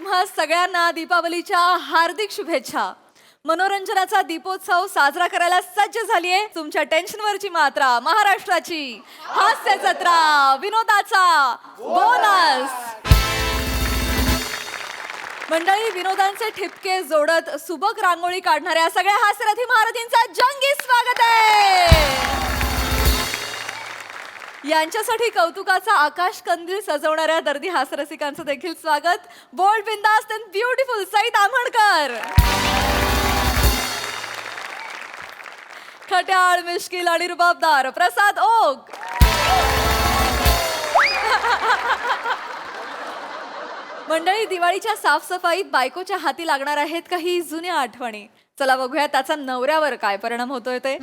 तुम्हा सगळ्यांना दीपावलीच्या हार्दिक शुभेच्छा. मनोरंजनाचा दीपोत्सव साजरा करायला सज्ज झालीये तुमच्या टेन्शनवरची मात्रा महाराष्ट्राची हास्य जत्रा विनोदाचा बोनस. मंडळी, विनोदांचे ठिपके जोडत सुबक रांगोळी काढणाऱ्या सगळ्या हास्यरथी महारथींचं जंगी स्वागत आहे. यांच्यासाठी कौतुकाचा आकाश कंदील सजवणाऱ्या दर्दी हास्यरसिकांचं देखील स्वागत. बोल्ड, बिंदास्त अँड ब्युटिफुल सईद आंबणकर. खट्याळ, मिश्किल आणि रुबाबदार प्रसाद ओक. मंडळी, दिवाळीच्या साफसफाईत बायकोच्या हाती लागणार आहेत काही जुन्या आठवणी. चला बघूया त्याचा नवऱ्यावर काय परिणाम होतोय ते.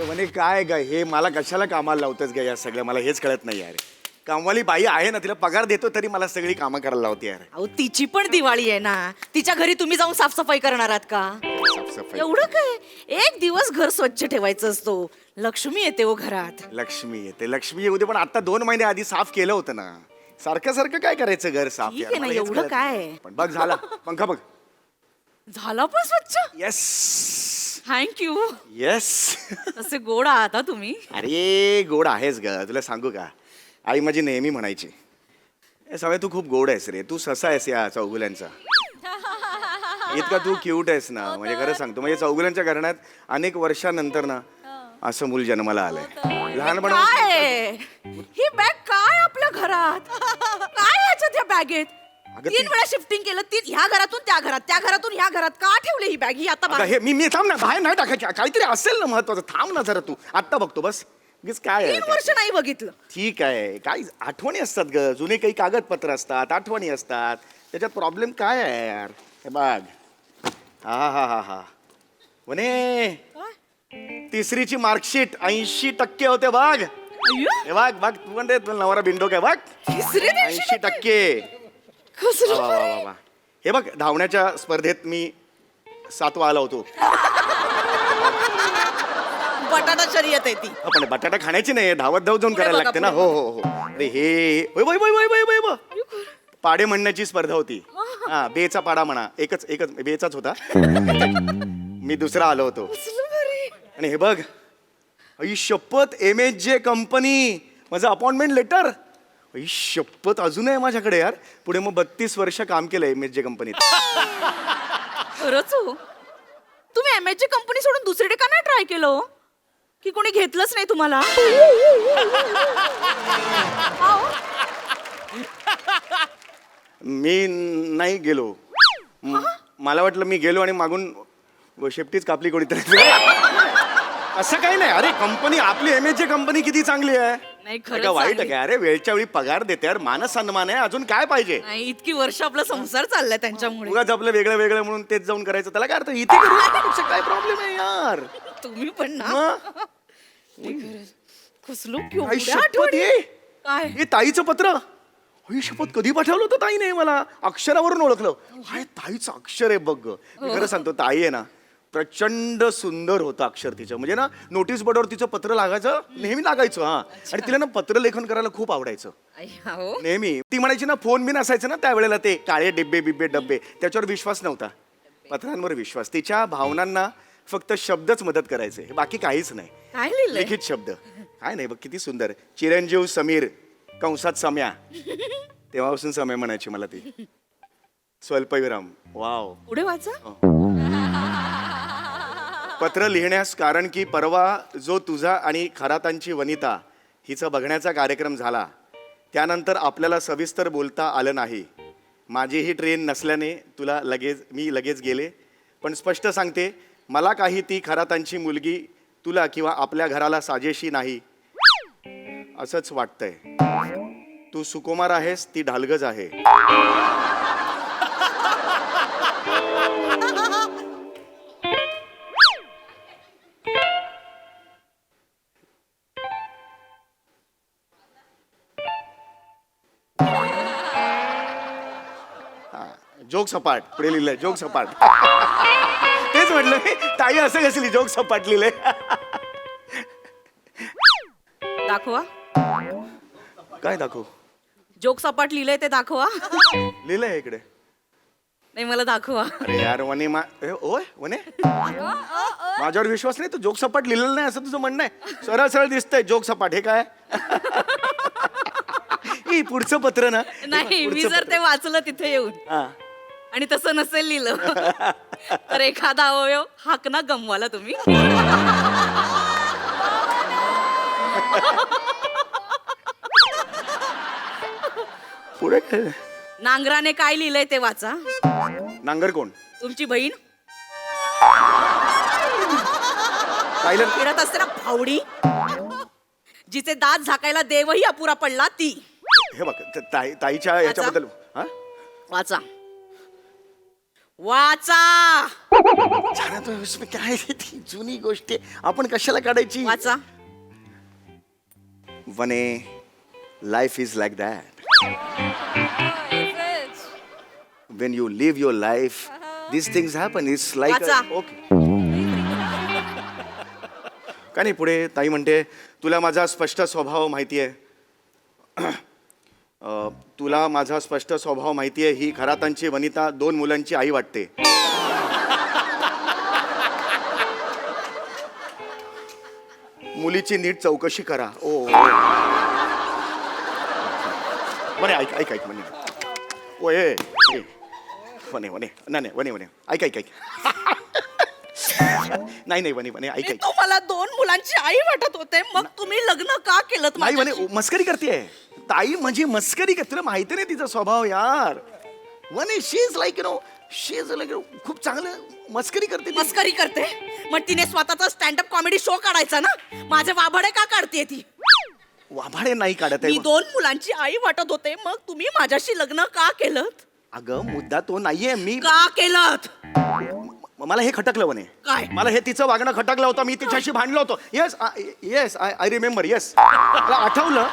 म्हणे काय ग हे मला कशाला कामाला लावतच ग या सगळं मला हेच कळत नाही यार. कामवाली बाई आहे ना, तिला पगार देतो तरी मला सगळी कामं करायला लावते यार. अहो तिची पण दिवाळी आहे ना, तिच्या घरी तुम्ही जाऊन साफसफाई करणार आहात का? साफसफाई एवढं काय, एक दिवस घर स्वच्छ ठेवायचं असतो. लक्ष्मी येते हो घरात. लक्ष्मी येते, लक्ष्मी येऊ दे, पण आता 2 महिने आधी साफ केलं होतं ना. सारखं सारखं काय करायचं घर साफ ठीक यार, आहे ना, मला हेच एवढं कळत काय? नाही. पण बघ झाला पंखा बघ. झाला पण स्वच्छ. Yes thank you. येस. असे गोड आहात हा तुम्ही. अरे गोड आहेस ग, तुला सांगू का, आई माझी नेहमी म्हणायची, ए सवय तू खूप गोड आहेस रे, तू ससा आहेस या चौगुल्यांचा. इतका तू क्यूट आहेस ना, म्हणजे खरं सांगतो, म्हणजे चौगुल्यांच्या घराण्यात अनेक वर्षानंतर ना असं मूल जन्माला आलंय. लहानपणा काय ही बॅग काय आपल्या घरात? काय याच्यात या बॅगेत? अगं 3 वेळा शिफ्टिंग केलं, ह्या घरातून त्या घरात, त्या घरातून ह्या घरात. का ठेवले ही बॅग? ही आता अगं हे मी थांब ना, बाहेर नाही टाकायची, काहीतरी असेल ना महत्वाचं. थांब ना जरा, तू आत्ता बघतो बस. उगीच काय आहे 3 वर्ष त्यात? नाही बघितलं. ठीक आहे, काही आठवणी असतात ग, जुने काही कागदपत्र असतात, आठवणी असतात, त्याच्यात प्रॉब्लेम काय आहे यार. हे बघ, हा हा हा हा म्हणे तिसरीची मार्कशीट 80% होते बघ. हे बघ बघ, तू म्हणते तुला नवरा बिंडो काय बघ. तिसरी 80%. कसलं वा, वा, वा, वा. हे बघ, धावण्याच्या स्पर्धेत मी 7वा आला होतो. बटाटा शर्यत आहे ती. पण बटाटा खाण्याची नाही, धावत धाव जाऊन करायला लागते ना. हो हो हो. अरे हे वै वै वै वै वै वै पाडे म्हणण्याची स्पर्धा होती. हा, बेचा पाडा म्हणा, एकच एकच बेचाच होता. मी दुसरा आलो होतो. आणि हे बघ, आई शपथ, MHJ कंपनी, माझं अपॉइंटमेंट लेटर. आई शपथ, अजून आहे माझ्याकडे यार. पुढे मग 32 वर्ष काम केलं MHJ कंपनीत. खरंच हो? तुम्ही MHJ कंपनी सोडून दुसरीकडे का नाही ट्राय केलं हो? की कोणी घेतलंच नाही तुम्हाला? मी नाही गेलो. मला वाटलं मी गेलो आणि मागून शेपटीच कापली कोणीतरी. असं काही नाही. अरे कंपनी आपली MHJ कंपनी किती चांगली आहे. नाही, काय खरंच वाईट आहे चांगली. काय? अरे वेळच्या वेळी पगार देते यार, मान सन्मान आहे, अजून काय पाहिजे. नाही, इतकी वर्ष आपला संसार चाललाय त्यांच्यामुळे. उगाच आपलं वेगळं वेगळं म्हणून तेच जाऊन करायचं, त्याला काय अर्थ. इथे करू, काय प्रॉब्लेम आहे यार. तुम्ही पण ना. मग? कसलो आई शपथ, ये काय? हे ताईचं पत्र. आई शपथ, कधी पाठवलं होतं ताईने मला, अक्षरावरून ओळखलं. हाय, ताईचं अक्षर आहे बघ. मी खरं सांगतो, ताई आहे ना, प्रचंड सुंदर होतं अक्षर तिचं. म्हणजे ना, नोटीस बोर्डवर तिचं पत्र लागायचं, नेहमी लागायचं. हा, आणि तिला ना पत्रलेखन करायला खूप आवडायचं नेहमी. ती म्हणायची ना, फोन बिन असायचं ना त्यावेळेला, ते काळे डिब्बे बिब्बे डब्बे, त्याच्यावर विश्वास नव्हता, पत्रांवर विश्वास. तिच्या भावनांना फक्त शब्दच मदत करायचे, बाकी काहीच नाही. काय लिहिलंय? लिखित शब्द काय नाही बघ, किती सुंदर. चिरंजीव समीर कंसात सम्या, तेव्हापासून समय म्हणायची मला ती. स्वल्पविराम. वाव. पुढे वाचा. पत्र लिहिण्यास कारण की परवा जो तुझा आणि खरातांची वनिता हिचा बघण्याचा कार्यक्रम झाला, त्यानंतर आपल्याला सविस्तर बोलता आलं नाही. माझीही ट्रेन नसल्याने मी लगेच गेले. पण स्पष्ट सांगते, मला काही ती खरातांची मुलगी तुला किंवा आपल्या घराला साजेशी नाही असंच वाटतंय. तू सुकुमार आहेस, ती ढालगज आहे. जोक सपाट पुढे लिहिलंय, जोक सपाट. तेच म्हटलं मी ताई असं कसली जोक सपाट लिहिलंय. दाखवा. काय दाखव? जोक सपाट लिहिलंय ते दाखवा. लिहिलंय इकडे. नाही मला दाखवा. अरे यार वने ओय वने माझ्यावर विश्वास नाही. तू जोक सपाट लिहिलेलं नाही असं तुझं म्हणणं आहे. सरळ सरळ दिसतंय जोक सपाट. हे काय? ई, पुढचं पत्र ना. नाही मी पुढचं जर पत्र. ते वाचलं तिथे येऊन हा. आणि तसं नसेल लिहिलं तर एखादा अवयव हाकना गमवाला तुम्ही. पुढे काय? नांगराने काय लिहिलंय ते वाचा. नांगर कोण? तुमची बहीण पाहिलं? फिरत असते ना फावडी, जिचे दात झाकायला देवही अपुरा पडला ती. हे बघ ताईच्या ह्याच्याबद्दल. हा? वाचा वाचा झालं तर इसमें काय आहे ती जुनी गोष्ट आहे. आपण कशाला काढायची? वाचा. वने life is like that. When you live your life, these things happen. It's like वाचा. okay. का नाही पुढे ताई म्हणते तुला माझा स्पष्ट स्वभाव माहिती आहे. तुला माझा स्पष्ट स्वभाव माहिती आहे. ही खरातांची वनिता 2 मुलांची आई वाटते. मुलीची नीट चौकशी करा. ओ म्हणे ऐक ऐक ऐक म्हणे. ओए वने वने नाही नाही वने वने ऐक ऐक ऐक. नाही नाही वने वने ऐक मी ऐक. तुम्हाला 2 मुलांची आई वाटत होते मग तुम्ही लग्न का केलं? नाही वने मस्करी करतेय ताई. म्हणजे मस्करी करते. तुला माहिती नाही तिचा स्वभाव यार. One she is like you know she is like खूप चांगलं मस्करी करते ती. मस्करी करते. मग तिने स्वतःचा स्टँडअप कॉमेडी शो काढायचा ना. माझे वाभाडे का काढते ती? वाभाडे नाही काढत मी आहे. 2 मुलांची आई वाटत होते मग तुम्ही माझ्याशी लग्न का केलं? अगं मुद्दा तो नाहीये. मी का केलं? मला हे खटकलं वने. काय? मला हे तिचं वागणं खटकलं होतं. मी तिच्याशी भांडलो होतो. Yes yes I remember. Yes मला आठवलं.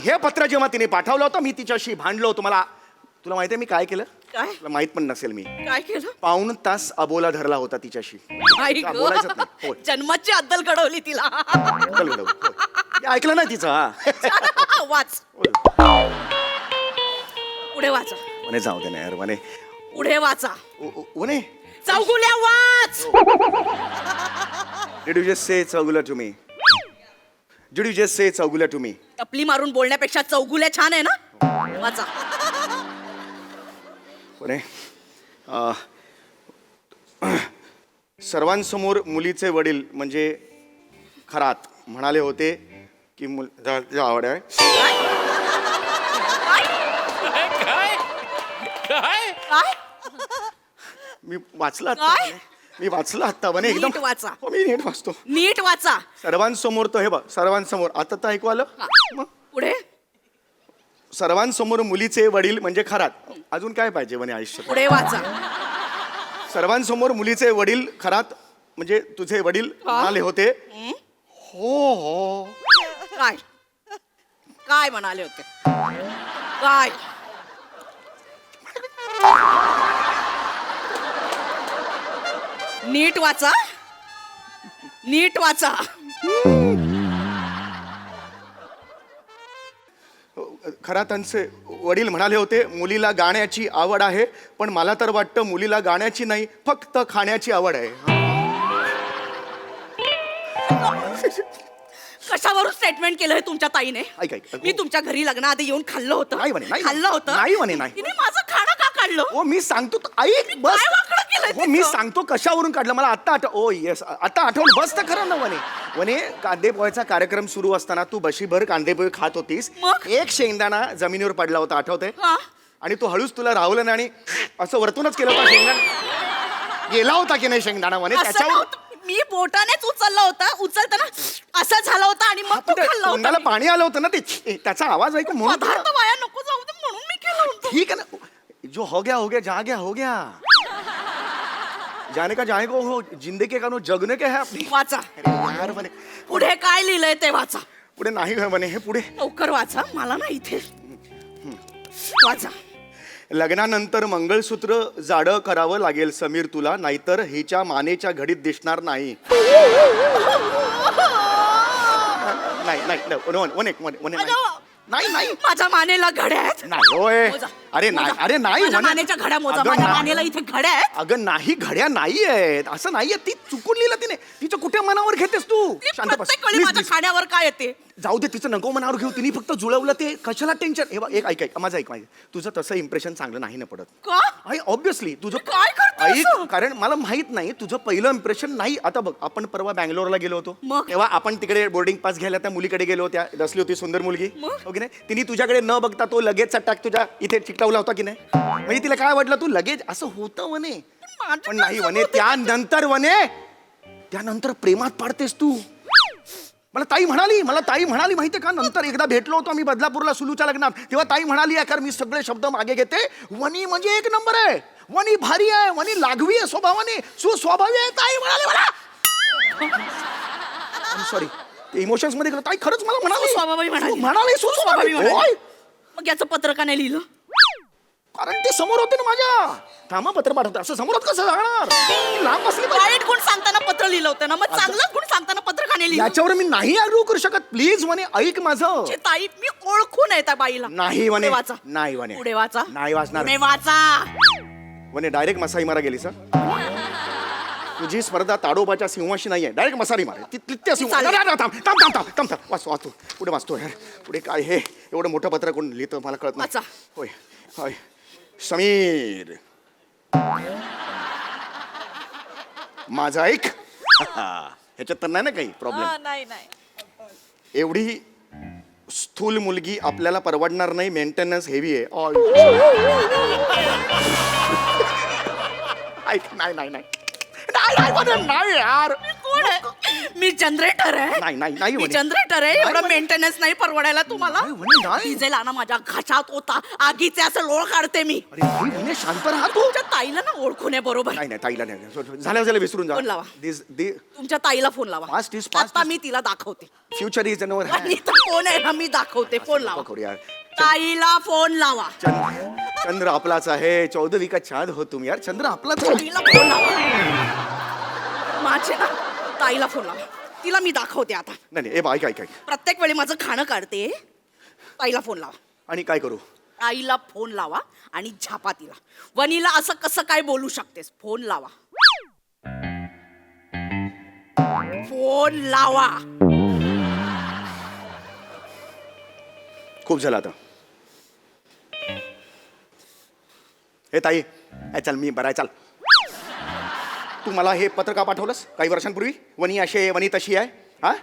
हे पत्र जेव्हा तिने पाठवलं होतं मी तिच्याशी भांडलो होतो. मला तुला माहिती आहे मी काय केलं? काय तुला माहित पण नसेल. मी काय केलं? 1.25 तास अबोला धरला होता तिच्याशी. आई का गं. बोलायचंच नाही. होय. जन्माची अद्दल घडवली तिला. चल गडबड. होय. हे ऐकलं नाही तिचं. हा वाच. पुढे वाचा. म्हणे जाऊ दे ना यार म्हणे. पुढे वाचा. म्हणे चौगुल्या वाच. Did you just say चौगुल्या to me? Did you just say चौगुल्या to me? टपली मारून बोलण्यापेक्षा चौगुल्या छान आहे ना. वाचा. म्हणे सर्वांसमोर मुलीचे वडील म्हणजे खरात म्हणाले होते की आवड आहे. काय? मी वाचलं आता काय? म्हणे. मी वाचलं आता म्हणे एकदम. नीट वाचा. हो, मी नीट वाचतो. नीट वाचा. सर्वांसमोर तो हे बघ सर्वांसमोर आता तर ऐकू आलं. मग पुढे सर्वांसमोर मुलीचे वडील म्हणजे खरात. अजून काय पाहिजे म्हणे आयुष्यात. पुढे वाचा. सर्वांसमोर मुलीचे वडील खरात म्हणजे तुझे वडील म्हणाले होते. हो हो. काय काय म्हणाले होते? काय? नीट वाचा. नीट वाचा. खरातांचे वडील म्हणाले होते मुलीला गाण्याची आवड आहे पण मला तर वाटतं मुलीला गाण्याची नाही फक्त खाण्याची आवड आहे. कशावरून स्टेटमेंट केलं हे तुमच्या ताईने? ऐक ऐक मी तुमच्या घरी लग्नाआधी येऊन खाल्लं होतं. नाही म्हणे, नाही. खाल्लं होतं. नाही म्हणे, नाही. तिने माझं खाणं का काढलं? हो मी सांगतो ऐक बस. काय वाकडं केलंय हो मी तिचं? सांगतो कशावरून काढलं मला आता ओ येस आता आठवलं. बस तर खरं ना वने. वने कांदे पोह्याचा कार्यक्रम सुरू असताना तू बशीभर कांदे पोहे खात होतीस. मग? एक शेंगदाणा जमिनीवर पडला होता आठवतंय. हा? आणि तू हळूच तुला राहुलं नाही आणि असं वरतूनच केलं होता शेंगदाणा. गेला होता की नाही शेंगदाणा वने असं त्याच्यावर. नव्हतं. मी बोटानेच उचलला होता. उचलताना असं झालं होतं आणि मग तो खाल्ला होता. तोंडाला पाणी आलं होतं ना ते त्याचा आवाज ऐकून म्हणून पदार्थ तुला- वाया नको जाऊ दे म्हणून मी केलं होतं. ठीक है ना. जो हो गया जा गया हो गया. जाने का जाने को हो जिंदगी का नो जगने के है अपनी. वाचा. अरे यार म्हणे पुढे काय लिहिलंय ते वाचा. पुढे नाही म्हणे हे पुढे लवकर वाचा. मला ना इथे वाचा. लग्नानंतर मंगळसूत्र जाडं करावं लागेल समीर तुला, नाहीतर हिच्या मानेच्या घडीत दिसणार नाही. नाही नाही नाही, नाही नाही माझ्या मानेला घड्या आहेत. नाही होय. मोजा. अरे नाही, अरे नाही माझ्या वने. मानेच्या घड्या मोजा. अगं माझ्या ना- मानेला इथे घड्या आहेत. अगं नाही, घड्या नाही आहेत, असं नाहीये. ती चुकून लिहिलं तिने. तिच्या कुठे मनावर घेतेस तू? शांत बस. प्रत्येक वेळी Please, माझ्या please. खाण्यावर काय येते? जाऊ दे, तिचं नको मनावर घेऊ. तिने फक्त जुळवलं ते, कशाला टेन्शन. हे बघ, एक ऐक माझं ऐक माझं. तुझं तसं इम्प्रेशन चांगलं नाही ना पडत. का? ऑब्विसली तुझं काय करतोय असं? ऐक, कारण मला माहित नाही तुझं पहिलं इम्प्रेशन नाही. आता बघ, आपण परवा बँगलोरला गेलो होतो, मग? तेव्हा आपण तिकडे बोर्डिंग पास घ्यायला त्या मुलीकडे गेलो. त्या बसली होती सुंदर मुलगी, मग? हो की नाही? तिने तुझ्याकडे न बघता तो लगेच टाक तुझ्या इथे चिकटवला होता की नाही? म्हणजे तिला काय वाटलं, तू लगेच असं होतं वने. माझं पण नाही कसं वने, होतं? त्यानंतर प्रेमात पाडतेस तू. मला ताई म्हणाली माहितीये का, नंतर एकदा भेटलो होतो आम्ही बदलापूरला सुलूच्या लग्नात, तेव्हा ताई म्हणाली, यार मी सगळे शब्द मागे घेते, वनी म्हणजे एक नंबर आहे, वनी भारी आहे, वनी लागवी आहे स्वभावाने, सुस्वभावी आहे. ताई म्हणाली मला सॉरी, इमोशन्स मध्ये गेलो. ताई खरंच मला सुस्वभावी म्हणाली. म्हणाली सुस्वभावी. म्हणाली. होय. मग याचं पत्र का नाही लिहिलं? कारण ते समोर होते ना माझ्या. थांबा पत्र पाठवते, असं समोर कसं जाणार? लांब असले पाहिजे. वाईट गुण सांगताना पत्र लिहिलं होतं ना, मग चांगलं गुण सांगताना पत्र का नाही लिहिलं? याच्यावर मी नाही अग्रू करू शकत. प्लीज वने ऐक माझं. ची ताई, मी ओळखून आहे त्या बाईला. नाही वने, पुढे वाचा. नाही वने, पुढे वाचा. नाही वाचणार. पुढे वाचा. वने डायरेक्ट मसाई मारा गेली सर. तुझी स्पर्धा ताडोबाच्या सिंहाशी नाहीये, डायरेक्ट मसारी मार. त्या सिंह. चालेल. थांब वाचतो पुढे वाचतो यार. पुढे काय हे एवढं मोठं पत्र कोण लिहितं मला कळत नाही. वाचा. होय होय. समीर माझं ऐक. ह्याच्यात तर नाही ना काही प्रॉब्लेम. नाही नाही. एवढी स्थूल मुलगी आपल्याला परवडणार नाही, मेंटेनन्स हेवी आहे. ऐक, नाही नाही नाही नाही यार. कोण आहे? मी जनरेटर आहे. नाही मी वने. जनरेटर आहे. एवढं मेंटेनन्स नाही परवडायला तुम्हाला. नाही, वने, नाही. डिझेल आणा, माझ्या घशात होता आगीचे असं लोळ काढते मी. अरे नाही वने, शांत राहा तू. तुमच्या ताईला ना ओळखून आहे बरोबर. नाही ताईला नाही. झालं विसरून जा. फोन लावा. दिस तुमच्या ताईला फोन लावा. Past is past आता is- मी तिला दाखवते. Future is Anwar. आणि इथं फोन आहे ना, मी दाखवते. फोन लावा. यार. ताईला फोन लावा. चंद्र आपलाच आहे, 14 का चांद हो तुम यार. चंद्र आपलाच आहे. ताईला फोन लावा. माझे ना ताईला फोन लावा. तिला मी दाखवते आता. नाही नाही, ऐक प्रत्येक वेळी माझं खाणं काढते. ताईला फोन लावा. आणि काय करू? ताईला फोन लावा आणि झापा तिला. वनीला असं कसं काय बोलू शकतेस? फोन लावा. फोन लावा. खूप झालं आता. हे ताई, चल मी बराय, चाल. तू मला हे पत्र का पाठवलंस काही वर्षांपूर्वी? वनी अशी आहे, वनी तशी आहे. हा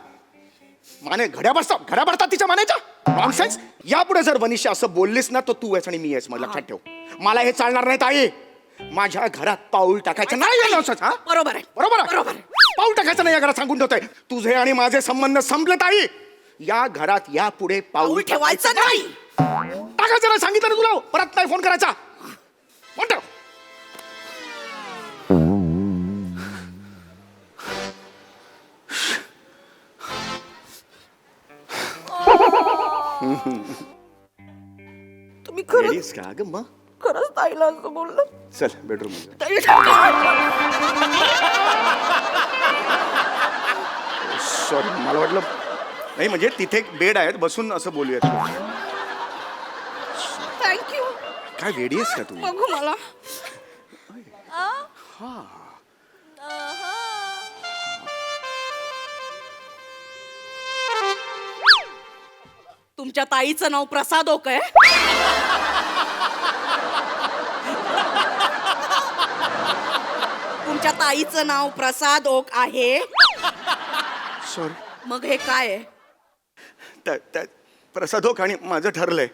माने घड्या पडतात तिच्या मानेच्या. नॉनसेन्स. यापुढे जर वनीशी असं बोललीस ना, तर तू आहेस आणि मी आहेस. मला लक्षात ठेव. मला हे चालणार नाही ताई. माझ्या घरात पाऊल टाकायचं नाही. नॉनसेन्स. हा बरोबर आहे. बरोबर आहे. पाऊल टाकायचं नाही या घरात, सांगून ठेवतोय. तुझे आणि माझे संबंध संपले ताई. या घरात यापुढे पाऊल ठेवायचं नाही. टाकायचं नाही, सांगितलं ना तुला. परत नाही फोन करायचा. फोन ठेव. तुम्ही खरंच Ladies का ग मग? खरंच ताईला असं बोललं? चल बेडरूम मध्ये. सॉरी, मला वाटलं नाही, म्हणजे तिथे एक बेड आहेत, बसून असं बोलूयात. थँक्यू. काय वेडी आहेस का तू? बघू मला. तुमच्या ताईचं नाव प्रसाद ओक आहे. तुमच्या ताईचं नाव प्रसाद ओक आहे. सॉरी. मग हे काय आहे? प्रसाद हो, आणि माझं ठरलंय,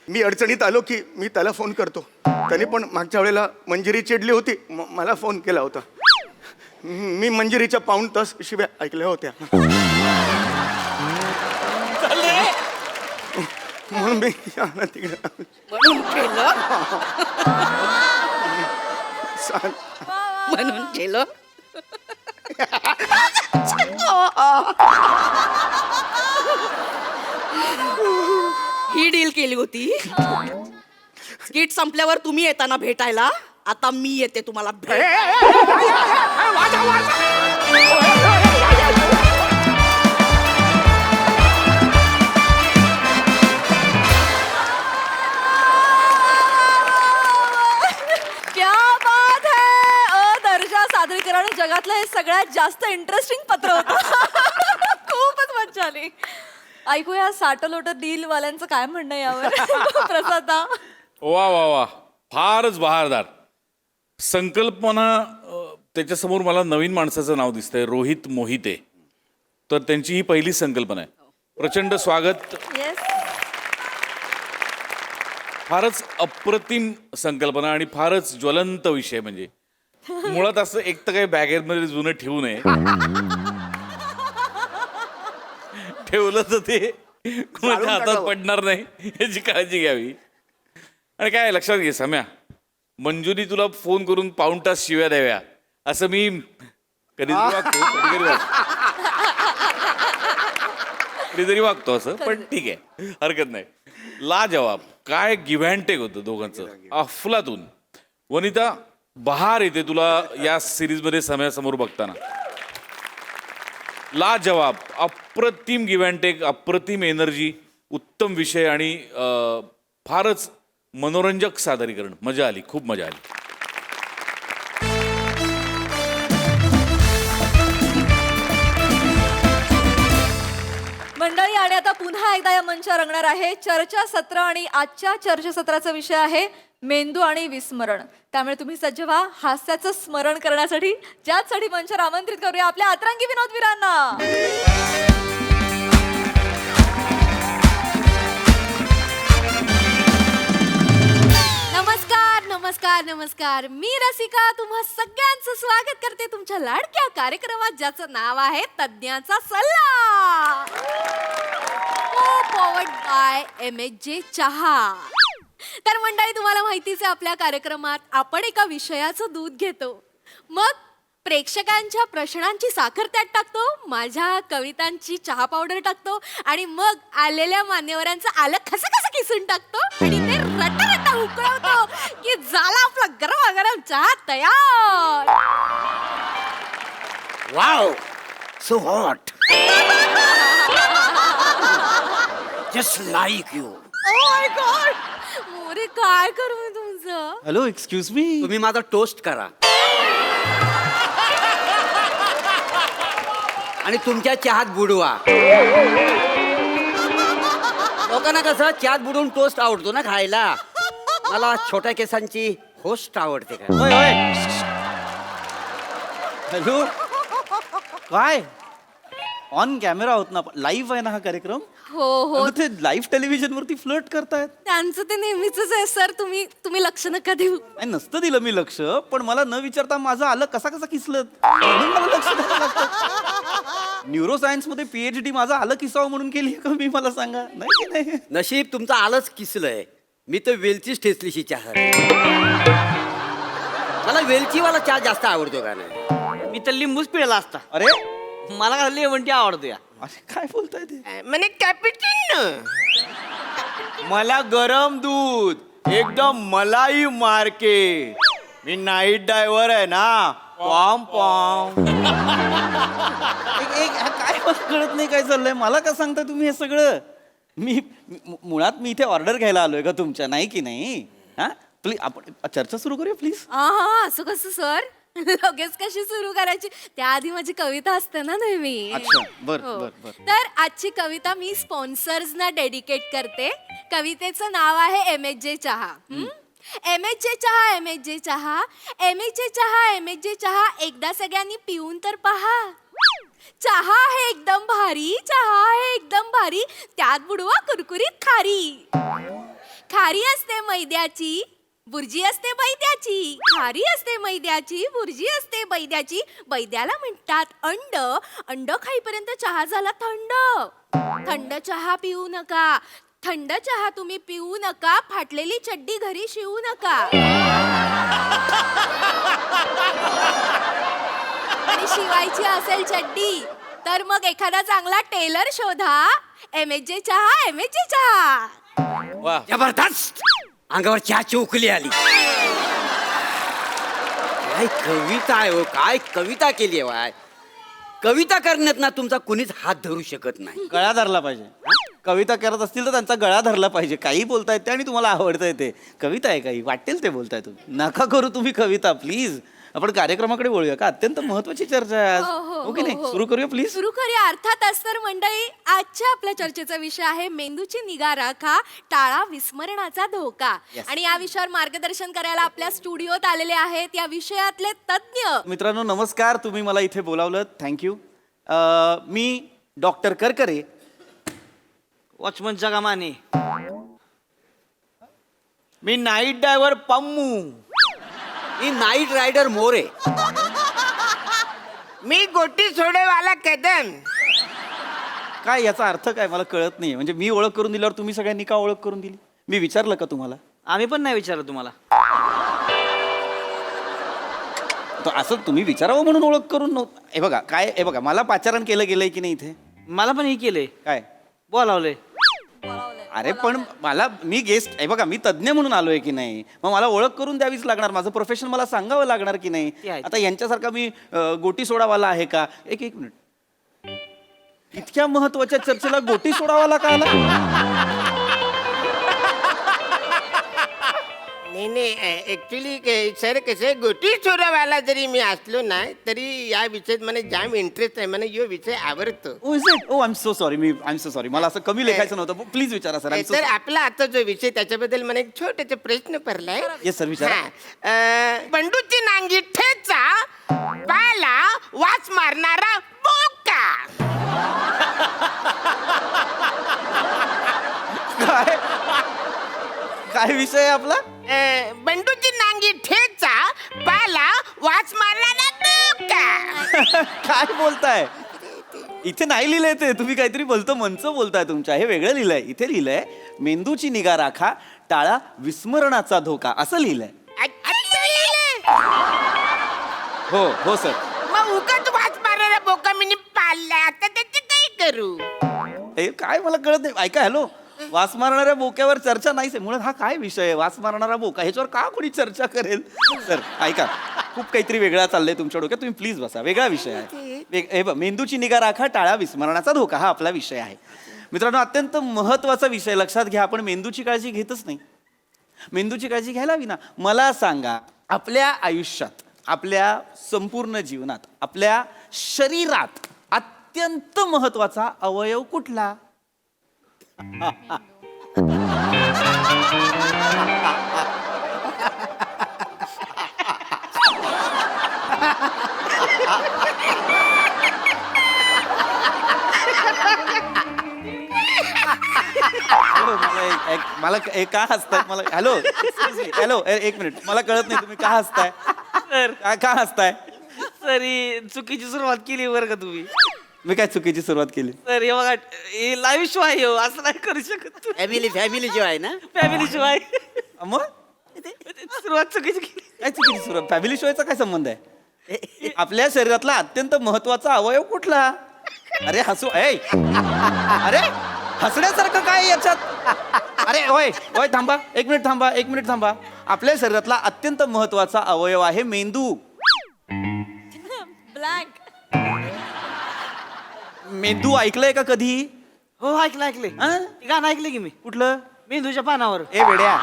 मी अडचणीत आलो की मी त्याला फोन करतो. त्याने पण मागच्या वेळेला मंजिरी चिडली होती, मला फोन केला होता. मी मंजिरीच्या पाऊण तास शिव्या ऐकल्या होत्या. म्हणून मी तिकडे म्हणून केलं. म्हणून केलं. ही डील केली होती. स्किट संपल्यावर तुम्ही येताना भेटायला, आता मी येते तुम्हाला भेट. क्या बात है. दर्जा सादरीकरण जगातलं हे सगळ्यात जास्त इंटरेस्टिंग पत्र होतं. खूपच मजा आली. ऐकूया साटलोट डील वाल्यांचं काय म्हणणं यावर. प्रसादा. वा वा वा, फारच बहारदार संकल्पना. त्याच्यासमोर मला नवीन माणसाचं नाव दिसतंय, रोहित मोहिते. तर त्यांची ही पहिली संकल्पना आहे. प्रचंड स्वागत. येस. फारच अप्रतिम संकल्पना आणि फारच ज्वलंत विषय. म्हणजे मुळात असं एक तर काही बॅगेमध्ये जुनं ठेवू नये. ठेवलं तर ते कोणाच्या हातात पडणार नाही याची काळजी घ्यावी. आणि काय लक्षात घे सम्या, मंजुरी तुला फोन करून पाऊण तास शिव्या द्याव्या असं मी कधीतरी वागतो, कधीतरी वागतो असं. पण ठीक आहे, हरकत नाही. लाजवाब. काय गिव्ह अँड टेक होतं दोघांचं, अफलातून. वनिता, बहार येते तुला या सिरीजमध्ये सम्यासमोर बघताना. लाजवाब, अप्रतिम गिव्ह अँड टेक, अप्रतिम एनर्जी, उत्तम विषय आणि फारच मनोरंजक सादरीकरण. मजा आली, खूप मजा आली. मंडळी, आणि आता पुन्हा एकदा या मंचावर रंगणार आहे चर्चासत्र. आणि आजच्या चर्चासत्राचा विषय आहे मेंदू आणि विस्मरण. त्यामुळे तुम्ही सज्ज व्हा हास्याचं स्मरण करण्यासाठी, ज्यासाठी मंचावर आमंत्रित करूया आपल्या अतरंगी विनोदवीरांना. नमस्कार नमस्कार नमस्कार. मी रसिका तुम्हा सगळ्यांचं स्वागत करते तुमच्या लाडक्या कार्यक्रमात, ज्याचं नाव आहे तज्ञाचा सल्ला. पॉवर्ड बाय MHJ चहा. तर मंडळी, तुम्हाला माहितीच आहे आपल्या कार्यक्रमात आपण एका विषयाचं दूध घेतो, मग प्रेक्षकांच्या प्रश्नांची साखर त्यात टाकतो, माझ्या कवितांची चहा पावडर टाकतो आणि मग आलेल्या मान्यवरांचं आलं खसखस किसून टाकतो आणि ते रटा उकळवतो की झाला आपला गरमागरम चहा तयार. Wow, so hot. Just like you. Oh my God! More, काय करू मी तुमचं? Hello, excuse me. तुम्ही माझा टोस्ट करा आणि तुमच्या चहात बुडवा. लोकांना कसं चहात बुडवून टोस्ट आवडतो ना खायला. मला छोट्या केसांची होस्ट आवडते का. हॅलो, काय ऑन कॅमेरा आहोत ना, लाईव्ह आहे ना हा कार्यक्रम. हो हो, ते लाईव्ह टेलिव्हिजन वरती फ्लर्ट करतायत. त्यांचं ते नेहमीच आहे सर. तुम्ही लक्ष नका देऊ. नाही, नसतं दिलं मी लक्ष, पण मला न विचारता माझं आलं कसा किसलं म्हणून मला लक्ष द्यावं लागतं. न्यूरोसायन्स मध्ये PhD माझं आलं किसावं म्हणून केली का मी, मला सांगा. नाही की नाही. नशीब तुमचं आलंच किसलंय. मी तर वेलचीच ठेचलीशी चहा. मला वेलचीवाला चहा जास्त आवडतो का नाही. मी तर लिंबूच पिळला असता. अरे मला का लेमन टी आवडतो या. अरे काय बोलताय ते. म्हणे कॅपिचिनो. मला गरम दूध एकदम मलाई मार्के. मी नाईट ड्रायव्हर आहे ना. पॉम पॉम. एक काय मला कळत नाही काय चाललंय. मला का सांगताय तुम्ही हे सगळं. मुळात मी इथे ऑर्डर घ्यायला आलोय का तुमच्या, नाही की नाही. हा प्लीज आपण चर्चा सुरू करूया प्लीज. हा, असं कसं सर, लगेच कशी सुरू करायची. त्याआधी माझी कविता असते ना नेहमी. अच्छा, बर हो. बर बर. तर आजची कविता मी स्पॉन्सर्सना डेडिकेट करते. कवितेचं नाव आहे MHJ चहा. MHJ चहा, MHJ चहा, MHJ चहा, MHJ चहा. एकदा सगळ्यांनी पिऊन तर पहा. चहा आहे एकदम भारी, चहा आहे एकदम भारी. त्यात बुडवा कुरकुरीत खारी. खारी असते मैद्याची, बुर्जी असते बैद्याची. खारी असते मैद्याची, बुर्जी असते बैद्याची. बैद्याला म्हणतात अंड. अंड खाईपर्यंत चहा झाला थंड. थंड चहा पिऊ नका. थंड चहा तुम्ही पिऊ नका. फाटलेली चड्डी घरी शिवू नका. आणि शिवायची असेल चड्डी तर मग एखादा चांगला टेलर शोधा. MHJ चहा, MHJ चहा. वा, जबरदस्त. अंगावर चहाची उकली आली. काय कविता आहे हो, काय कविता केली आहे वाय. कविता करण्यात ना तुमचा कुणीच हात धरू शकत नाही. गळा धरला पाहिजे. कविता करत असतील तर त्यांचा गळा धरला पाहिजे. काही बोलतायत ते आणि तुम्हाला आवडतंय ते. कविता आहे काही वाटेल ते बोलताय तुम्ही. नका करू तुम्ही कविता प्लीज. आपण कार्यक्रमाकडे बोलूया का. अत्यंत महत्वाची चर्चा आहे आज. हो की नाही. सुरू करूया प्लीज. सुरू करूया. अर्थातच तर मंडळी, आजच्या आपल्या चर्चेचा विषय आहे मेंदूची निगा राखा, टाळा विस्मरणाचा धोका. आणि या विषयावर मार्गदर्शन करायला आपल्या स्टुडिओत आलेले आहेत या विषयातले तज्ज्ञ. मित्रांनो नमस्कार. तुम्ही मला इथे बोलावलं थँक्यू. मी डॉक्टर करकरे, वॉचमनचा कामाने. मी नाईट ड्रायव्हर पम्मू. ही नाईट रायडर मोरे. मी गोटी सोडेवाला कदम. काय याचा अर्थ काय मला कळत नाही. म्हणजे मी ओळख करून दिल्यावर तुम्ही सगळ्यांनी का ओळख करून दिली. मी विचारलं का तुम्हाला. आम्ही पण नाही विचारलं तुम्हाला. तर असं तुम्ही विचारावं म्हणून ओळख करून नव्हतं. हे बघा काय, हे बघा मला पाचारण केलं गेलंय की नाही इथे. मला पण हे केलंय, काय बोलावलंय. अरे पण मला, मी गेस्ट आहे बघा, मी तज्ज्ञ म्हणून आलोय की नाही. मग मला ओळख करून द्यावीच लागणार. माझं प्रोफेशन मला सांगावं लागणार की नाही. ते आहे. आता यांच्यासारखा मी गोटी सोडावाला आहे का. एक मिनिट. इतक्या महत्वाच्या चर्चेला गोटी सोडावाला का आला. नाही ऍक्च्युली सर कसं गोटी चोरावाला जरी मी असलो ना तरी या विषयात मला जाम इंटरेस्ट आहे. मला यो विषय आवडतो. Oh I am so sorry. I am so sorry. मला असं कमी लेखायचं नव्हतं. प्लीज विचारा सर. तर आपला आता जो विषय त्याच्याबद्दल मला एक छोटासा प्रश्न पडलाय. येस सर विचारा. बंडूची नांगी ठेचा, पाला वास मारणारा बोका. काय काय विषय आहे आपला. बंडूची नांगी ठेचा, पाला वास मारणारा बोका. काय बोलताय. इथे नाही लिहिलंय ते. तुम्ही काहीतरी बोलतो मंच बोलताय तुमच्या. हे वेगळं लिहिलंय. इथे लिहिलंय मेंदूची निगा राखा, टाळा विस्मरणाचा धोका असं लिहिलंय. हो हो सर. मग उगाच वास मारणारा बोका मी पाळलाय. आता त्याचे काय करू. हे काय मला कळत नाही. ऐका हॅलो. वास मारणाऱ्या बोक्यावर चर्चा नाहीच आहे. मुळात हा काय विषय आहे. वास मारणारा बोका ह्याच्यावर का कोणी चर्चा करेल. सर ऐका, खूप काहीतरी वेगळा चाललंय तुमच्या डोक्यात. तुम्ही प्लीज बसा. वेगळा विषय आहे. हे बघ, मेंदूची निगा राखा, टाळा विस्मरणाचा धोका हा आपला विषय आहे. मित्रांनो अत्यंत महत्वाचा विषय. लक्षात घ्या, आपण मेंदूची काळजी घेतच नाही. मेंदूची काळजी घ्यायला हवी ना. मला सांगा, आपल्या आयुष्यात, आपल्या संपूर्ण जीवनात, आपल्या शरीरात अत्यंत महत्वाचा अवयव कुठला. मला का हसताय. मला हॅलो एक मिनिट. मला कळत नाही तुम्ही का हसताय. का हसताय. सर चुकीची सुरुवात केली बरं का तुम्ही. मी काय चुकीची सुरुवात केली. सर हे बघा, हे लाईव्ह शो आहे हो, असं नाही करू शकत. फॅमिली जो आहे ना. फॅमिली शो आहे. मग सुरुवात चुकीची केली. काय चुकीची सुरुवात. फॅमिली शोचा काय संबंध आहे. आपल्या शरीरातला अत्यंत महत्वाचा अवयव कुठला. अरे हसू. अरे हसण्यासारखं काय याच्यात. अरे होय होय थांबा एक मिनिट थांबा. आपल्या शरीरातला अत्यंत महत्वाचा अवयव आहे मेंदू. ब्लँक. मेंदू ऐकलंय का कधी. हो ऐकलं. हा? गाणं ऐकलं की मी. कुठलं. मेंदूच्या पानावर. ए वेड्या,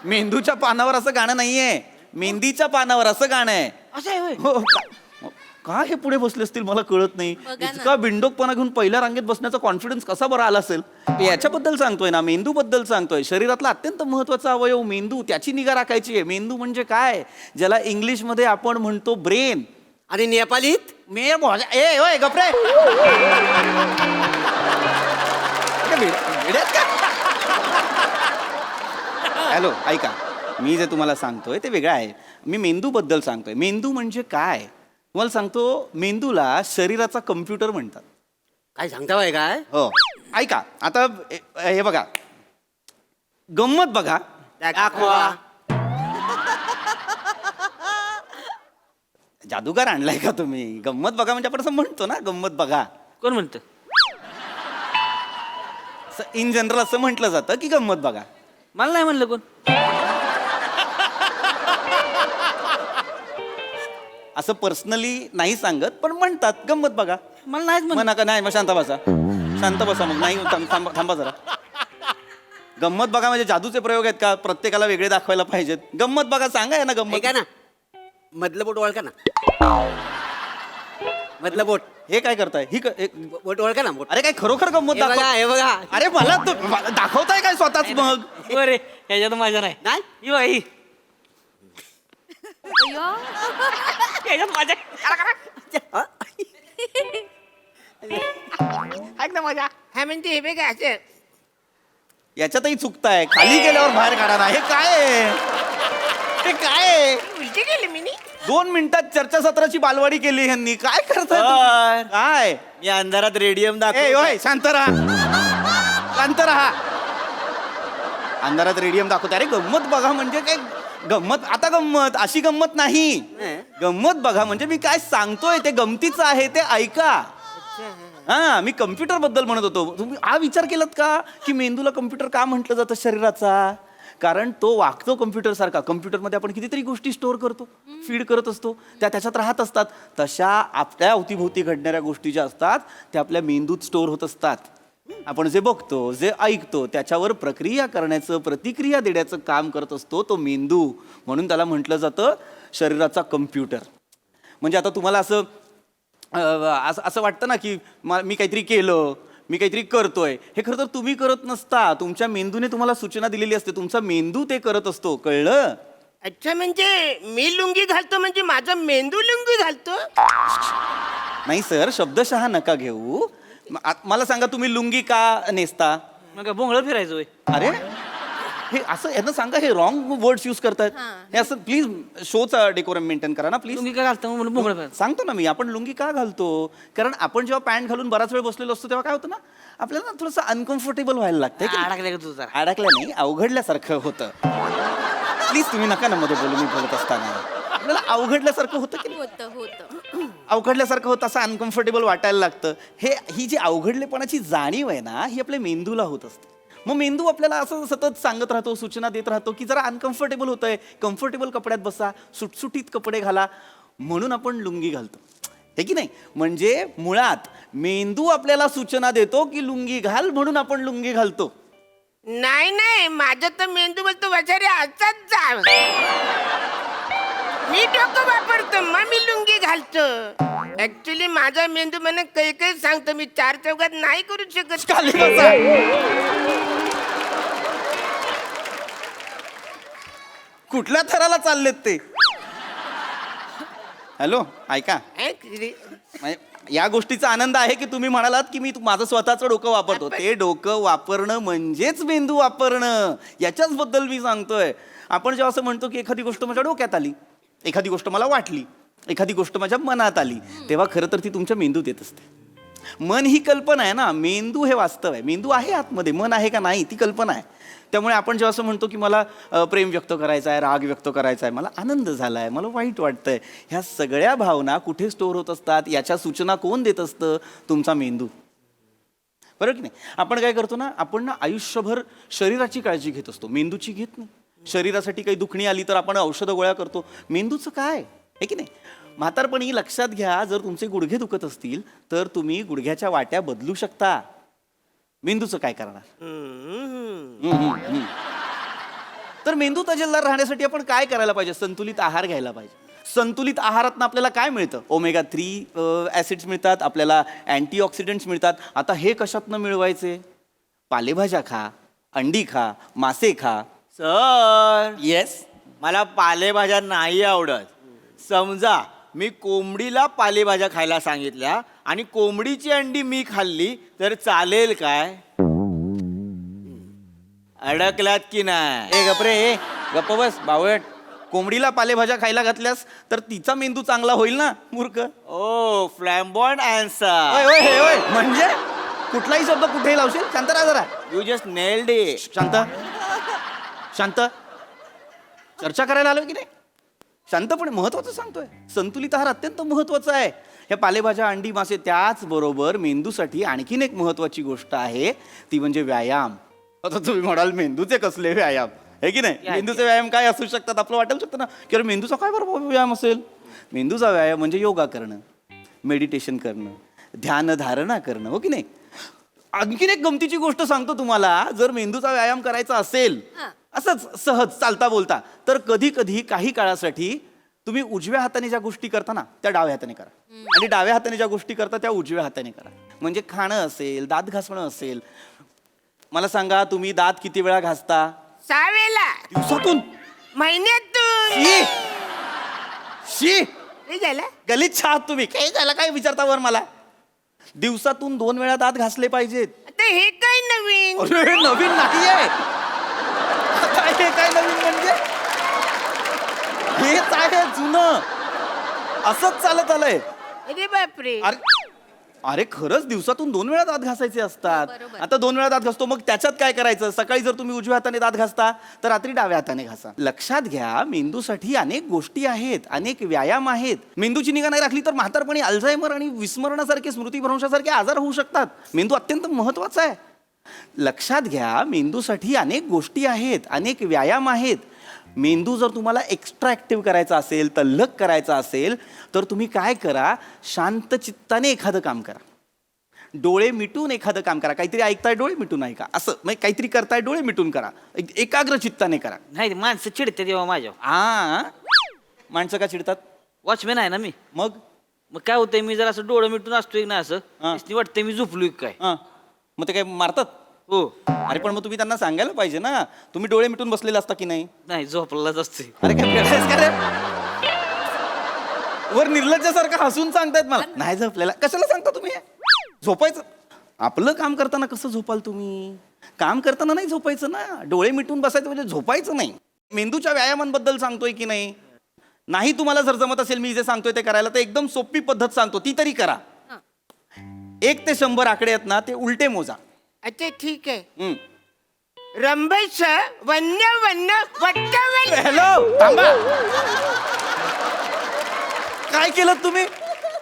मेंदूच्या पानावर असं गाणं नाहीये. मेंदीच्या पानावर असं गाणं आहे. असं आहे होय. हो का हे पुढे बसले असतील मला कळत नाही. बघा ना. इतका बिंडोकपणा घेऊन पहिल्या रांगेत बसण्याचा कॉन्फिडन्स कसा बरं आला असेल. याच्याबद्दल सांगतोय ना, मेंदू बद्दल सांगतोय. शरीरातला अत्यंत महत्वाचा अवयव मेंदू, त्याची निगा राखायची आहे. मेंदू म्हणजे काय, ज्याला इंग्लिश मध्ये आपण म्हणतो ब्रेन. आणि नेपालीत ओय गपरे. हॅलो ऐका, मी जे तुम्हाला सांगतोय ते वेगळं आहे. मी मेंदू बद्दल सांगतोय. मेंदू म्हणजे काय तुम्हाला सांगतो. मेंदूला शरीराचा कम्प्युटर म्हणतात. काय सांगता काय. हो ऐका आता हे बघा, गंमत बघा. दाखवा. जादूगार आणलाय का तुम्ही. गंमत बघा म्हणजे आपण असं म्हणतो ना, गंमत बघा. कोण म्हणतं. इन जनरल असं म्हटलं जातं की गंमत बघा. मला नाही म्हणलं कोण. असं पर्सनली नाही सांगत पण म्हणतात गंमत बघा. मला नाहीच म्हणलं. म्हणा का नाही मग शांत बसा. शांत बसा मग नाही थांबा जरा. गंमत बघा म्हणजे जादूचे प्रयोग आहेत का प्रत्येकाला वेगळे दाखवायला पाहिजेत. गंमत बघा सांगा ना गंमत. ऐका ना मधलं बोट ओळखा ना. मधलं बोट हे काय करताय बोट ओळखा ना बोट. अरे काय खरोखर गंमत हे बघा दाखव. हे बघा. अरे मला दाखवताय काय स्वतःच मग. बरे ह्याच्यात माझ्या नाही. नाही ही बघा ही. ह्याच्यात माझ्या. ऐक ना माझ्या. हा म्हणजे हे बघा असं याच्यातही चुकताय. खाली गेल्यावर बाहेर काढा ना. हे काय आहे? हे काय आहे? उलटी गेली मी नी. 2 मिनिटात चर्चासत्राची बालवाडी केली ह्यांनी. काय करताय तुम्ही? सर. काय मी अंधारात रेडियम ए ओय शांत राहा. शांत राहा. अंधारात रेडियम दाखवते. अरे गंमत बघा म्हणजे काय गंमत. आता गंमत अशी गंमत नाही. गंमत बघा म्हणजे मी काय सांगतोय ते गमतीचं आहे ते ऐका. हा मी कम्प्युटर बद्दल म्हणत होतो. तुम्ही हा विचार केलात का की मेंदूला कम्प्युटर का म्हटलं जातं शरीराचा. कारण तो वागतो कम्प्युटर सारखा. कम्प्युटरमध्ये आपण कितीतरी गोष्टी स्टोअर करतो फीड करत असतो त्या त्याच्यात राहत असतात. तशा आपल्या अवतीभोवती घडणाऱ्या गोष्टी ज्या असतात त्या आपल्या मेंदूत स्टोअर होत असतात. आपण जे बघतो जे ऐकतो त्याच्यावर प्रक्रिया करण्याचं प्रतिक्रिया देण्याचं काम करत असतो तो मेंदू. म्हणून त्याला म्हटलं जातं शरीराचा कम्प्युटर. म्हणजे आता तुम्हाला असं असं वाटतं ना की मी काहीतरी केलं मी काहीतरी करतोय. हे खरं तर तुम्ही करत नसता. तुमच्या मेंदूने तुम्हाला सूचना दिलेली असते. तुमचा मेंदू ते करत असतो. कळलं. अच्छा म्हणजे मी लुंगी घालतो म्हणजे माझा मेंदू लुंगी घालतो. नाही सर शब्दशः नका घेऊ. मला सांगा तुम्ही लुंगी का नेसता. मग बोंगळ फिरायचोय. अरे हे असं यांना सांगा हे रॉंग वर्ड्स यूज करतायत. हे असं प्लीज शोचा डेकोरम मेंटेन करा ना प्लीज. तुम्ही काय घालता म्हणून बोंगळ फिरायचं. सांगतो ना मी आपण लुंगी का घालतो. कारण आपण जेव्हा पॅन्ट घालून बराच वेळ बसलेलो असतो तेव्हा काय होतं ना आपल्याला ना थोडंसं अनकम्फर्टेबल व्हायला लागतं. अडकले का तुझा. अडकलं नाही अवघडल्यासारखं होतं. प्लीज तुम्ही नका ना मध्ये बोलू मी बोलत असताना. आपल्याला अवघडल्यासारखं होतं की नाही? होतं अवघडल्यासारखं होतं असं अनकम्फर्टेबल वाटायला लागतं. ही जी अवघडलेपणाची जाणीव आहे ना ही आपल्या मेंदूला होत असते. मग मेंदू आपल्याला असं सतत सांगत राहतो सूचना देत राहतो की जरा अनकम्फर्टेबल होतंय कम्फर्टेबल कपड्यात बसा सुटसुटीत कपडे घाला. म्हणून आपण लुंगी घालतो हे की नाही. म्हणजे मुळात मेंदू आपल्याला सूचना देतो की लुंगी घाल म्हणून आपण लुंगी घालतो. नाही नाही माझं तर मेंदू बोलतो वजारे असाच जा. मी डोकं वापरतो मग मी लुंगी घालतो. ऍक्च्युली माझा मेंदू मला काही सांगतो मी 4 चौघात नाही करू शकत. खाली बसा. कुठल्या थराला चाललेत ते. हॅलो ऐका म्हणजे या गोष्टीचा आनंद आहे की तुम्ही म्हणालात की मी माझं स्वतःचं डोकं वापरतो. ते डोकं वापरणं म्हणजेच मेंदू वापरणं. याच्याच बद्दल मी सांगतोय. आपण जेव्हा असं म्हणतो की एखादी गोष्ट माझ्या डोक्यात आली एखादी गोष्ट मला वाटली एखादी गोष्ट माझ्या मनात आली तेव्हा खरं तर ती तुमच्या मेंदूत येत असते. मन ही कल्पना आहे ना मेंदू हे वास्तव आहे. मेंदू आहे आतमध्ये मन आहे का नाही ती कल्पना आहे. त्यामुळे आपण जेव्हा असं म्हणतो की मला प्रेम व्यक्त करायचं आहे राग व्यक्त करायचा आहे मला आनंद झाला आहे मला वाईट वाटतंय ह्या सगळ्या भावना कुठे स्टोअर होत असतात याच्या सूचना कोण देत असतं तुमचा मेंदू. बरोबर की नाही. आपण काय करतो ना आपण ना आयुष्यभर शरीराची काळजी घेत असतो मेंदूची घेत नाही. शरीरासाठी काही दुखणी आली तर आपण औषधं गोळ्या करतो. मेंदूचं काय आहे की नाही. म्हातारपणी लक्षात घ्या जर तुमचे गुडघे दुखत असतील तर तुम्ही गुडघ्याच्या वाट्या बदलू शकता. मेंदूचं काय करणार. तर मेंदू तजेलदार राहण्यासाठी आपण काय करायला पाहिजे संतुलित आहार घ्यायला पाहिजे. संतुलित आहारातनं आपल्याला काय मिळतं ओमेगा 3 ॲसिड्स मिळतात आपल्याला अँटीऑक्सिडंट्स मिळतात. आता हे कशातनं मिळवायचे. पालेभाज्या खा अंडी खा मासे खा. सर येस मला पालेभाज्या नाही आवडत. समजा मी कोंबडीला पालेभाज्या खायला सांगितल्या आणि कोंबडीची अंडी मी खाल्ली तर चालेल काय. अडकलात की नाही. ए गपरे गप्प बस बावळट. कोंबडीला पालेभाज्या खायला घातल्यास तर तिचा मेंदू चांगला होईल ना मूर्ख. ओ फ्लॅम्बॉन्ड ओय आन्सर. ओय हे ओय म्हणजे कुठलाही शब्द कुठेही लावशील. शांत राहा जरा. You just nailed it. शांत शांत. चर्चा करायला आलो की नाही. शांतपणे महत्वाचं सांगतोय. संतुलित आहार अत्यंत महत्वाचा आहे. ह्या पालेभाज्या अंडी मासे त्याचबरोबर मेंदूसाठी आणखीन एक महत्वाची गोष्ट आहे ती म्हणजे व्यायाम. आता तुम्ही म्हणाल मेंदूचे कसले व्यायाम आहे की नाही मेंदूचे व्यायाम काय असू शकतात आपलं वाटू शकतं ना की अरे मेंदूचा काय बरोबर व्यायाम असेल मेंदूचा व्यायाम म्हणजे योगा करणं मेडिटेशन करणं ध्यान धारणा करणं हो की नाही आणखीन एक गमतीची गोष्ट सांगतो तुम्हाला जर मेंदूचा व्यायाम करायचा असेल असंच सहज चालता बोलता तर कधी कधी काही काळासाठी तुम्ही उजव्या हाताने ज्या गोष्टी करता ना त्या डाव्या हाताने करा आणि डाव्या हाताने ज्या गोष्टी करता त्या उजव्या हाताने करा म्हणजे खाणं असेल दात घासणं असेल मला सांगा तुम्ही दात किती वेळा घासता 6 वेळा दिवसातून महिन्यातून शी शी हे झालं गलिच्छ आहात तुम्ही काय झालं काय विचारता वर मला दिवसातून 2 वेळा दात घासले पाहिजेत आता हे काय नवीन अरे नवीन नाहीये काय हे काय नवीन म्हणजे हेच आहे जुनं असंच चालत आलंय अरे बापरे अरे खरंच दिवसातून 2 वेळा दात घासायचे असतात आता 2 वेळा दात घासतो मग त्याच्यात काय करायचं सकाळी जर तुम्ही उजव्या हाताने दात घासता तर रात्री डाव्या हाताने घासा लक्षात घ्या मेंदूसाठी अनेक गोष्टी आहेत अनेक व्यायाम आहेत मेंदूची निगा नाही राखली तर म्हातारपणी अल्झायमर आणि विस्मरणासारखे स्मृतिभ्रंशासारखे आजार होऊ शकतात मेंदू अत्यंत महत्वाचा आहे लक्षात घ्या मेंदूसाठी अनेक गोष्टी आहेत अनेक व्यायाम आहेत मेंदू जर तुम्हाला एक्स्ट्रा ॲक्टिव्ह करायचा असेल तल्लख करायचा असेल तर तुम्ही काय करा शांत चित्ताने एखादं काम करा डोळे मिटून एखादं काम करा काहीतरी ऐकताय डोळे मिटून ऐका असं म्हणजे काहीतरी करताय डोळे मिटून करा एकाग्र चित्ताने करा नाही माणसं चिडते तेव्हा माझ्या माणसं का चिडतात वॉचमॅन आहे ना मी मग मग काय होतंय मी जर असं डोळं मिटून असतोय ना असं हा. इसनी वाटतंय मी झोपलोय काय मग ते काय मारतात हो अरे पण मग तुम्ही त्यांना सांगायला पाहिजे ना तुम्ही डोळे मिटून बसलेले असता की नाही नाही झोपलाच असतोय अरे काय वेडायस का रे? वर निर्लज्जासारखं हसून सांगतायत मला नाही झोपलेला कशाला सांगता तुम्ही हे? झोपायचं आपलं काम करताना कसं झोपाल तुम्ही काम करताना नाही झोपायचं ना डोळे मिटून बसायचं म्हणजे झोपायचं नाही मेंदूच्या व्यायामांबद्दल सांगतोय की नाही नाही तुम्हाला जर जमत असेल मी जे सांगतोय ते करायला तर एकदम सोपी पद्धत सांगतो ती तरी करा 1 ते 100 आकडे आहेत ना ते उलटे मोजा अच्छा ठीक आहे रंभस वन्य वन्य वट्ट हॅलो थांबा काय केलं तुम्ही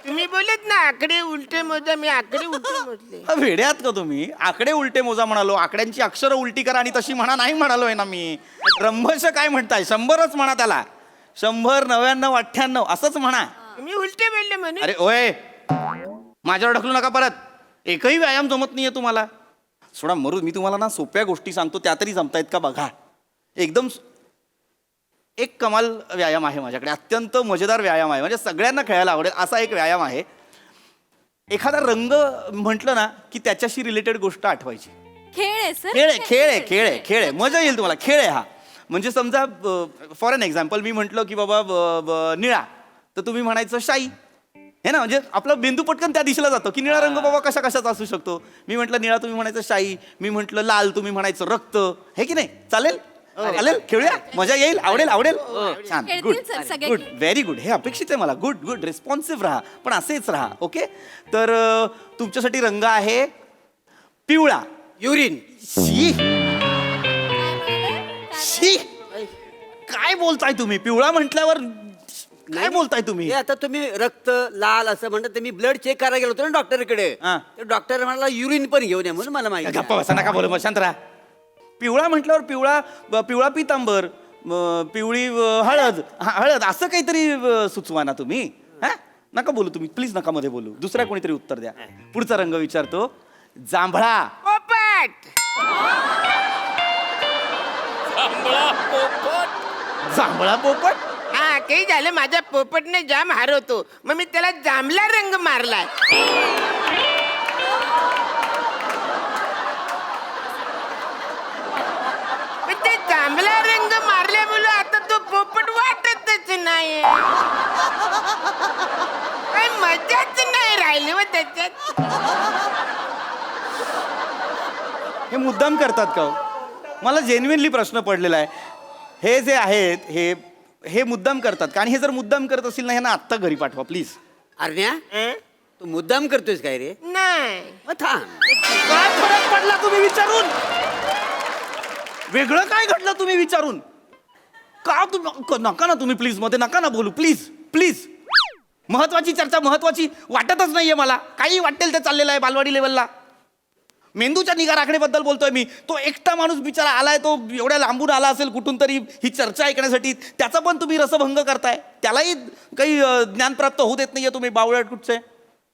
तुम्ही बोलत ना आकडे उलटे मोजा मी आकडे उलटे मोजले वेड्यात का तुम्ही आकडे उलटे मोजा म्हणालो आकड्यांची अक्षरं उलटी करा आणि तशी म्हणा नाही म्हणालोय ना मी रंभस काय म्हणताय 100च म्हणा त्याला 100 99 98 असंच म्हणा तुम्ही उलटे बोलले म्हणून अरे ओय माझ्यावर ढकलू नका परत एकही व्यायाम जमत नाहीये तुम्हाला सोडा मरू मी तुम्हाला ना सोप्या गोष्टी सांगतो त्या तरी जमतायत का बघा एकदम एक कमाल व्यायाम आहे माझ्याकडे अत्यंत मजेदार व्यायाम आहे म्हणजे सगळ्यांना खेळायला आवडेल असा एक व्यायाम आहे एखादा रंग म्हटलं ना की त्याच्याशी रिलेटेड गोष्ट आठवायची खेळ आहे सर खेळ आहे मजा येईल तुम्हाला खेळ आहे हा म्हणजे समजा फॉर एन एक्झाम्पल मी म्हटलं की बाबा निळा तर तुम्ही म्हणायचं शाई हे ना म्हणजे आपला बिंदू पटकन त्या दिशेला जातो की निळा रंग बाबा कशा कशाचा असू शकतो मी म्हटलं निळा तुम्ही म्हणायचं शाई मी म्हटलं लाल तुम्ही म्हणायचं रक्त हे की नाही चालेल चालेल खेळूया मजा येईल आवडेल छान खेळतील गुड sir, सगळे गुड व्हेरी गुड हे अपेक्षित आहे मला गुड रिस्पॉन्सिव्ह राहा पण असेच राहा ओके तर तुमच्यासाठी रंग आहे पिवळा युरिन शी शी काय बोलताय तुम्ही पिवळा म्हटल्यावर काय बोलताय तुम्ही हे आता तुम्ही रक्त लाल असं म्हणतात ते मी ब्लड चेक करायला गेलो होतो ना डॉक्टरकडे हा. तर डॉक्टर म्हणाला युरिन पण घेऊन या म्हणून मला माहिती गप्पा बसा नका बोलू शांत राहा पिवळा म्हटल्यावर पिवळा पितांबर पिवळी हळद असं काहीतरी सुचवा ना तुम्ही हा नका बोलू तुम्ही प्लीज नका मध्ये बोलू दुसऱ्या कोणीतरी उत्तर द्या पुढचा रंग विचारतो जांभळा पोपट जांभळा पोपट हा काही झालं माझ्या पोपटने जाम हरवतो मग मी त्याला जांभला रंग मारलाय पण ते जांभला रंग मारल्यामुळे आता तो पोपट वाटतच नाही काही मजाच नाही राहिली व त्याच्यात हे मुद्दाम करतात का हो? मला जेन्युइनली प्रश्न पडलेला आहे हे जे आहेत हे मुद्दाम करतात का आणि हे जर मुद्दाम करत असतील ना ह्यांना आत्ता घरी पाठवा प्लीज अरण्या तू मुद्दाम करतोयस काय रे नाही मग थांब काय फरक पडला तुम्ही विचारून वेगळं काय घडलं तुम्ही विचारून का तुम्ही नका ना तुम्ही प्लीज मध्ये नका ना बोलू प्लीज महत्वाची चर्चा महत्वाची वाटतच नाहीये मला काही वाटेल ते चाललेलं आहे बालवाडी लेवलला मेंदूच्या निगा राखण्याबद्दल बोलतोय मी. तो एकटा माणूस बिचारा आलाय, तो एवढ्या लांबून आला असेल कुठून तरी ही चर्चा ऐकण्यासाठी, त्याचा पण तुम्ही रसभंग करताय. त्यालाही काही ज्ञान प्राप्त होऊ देत नाहीये तुम्ही, बावळट कुठचे. I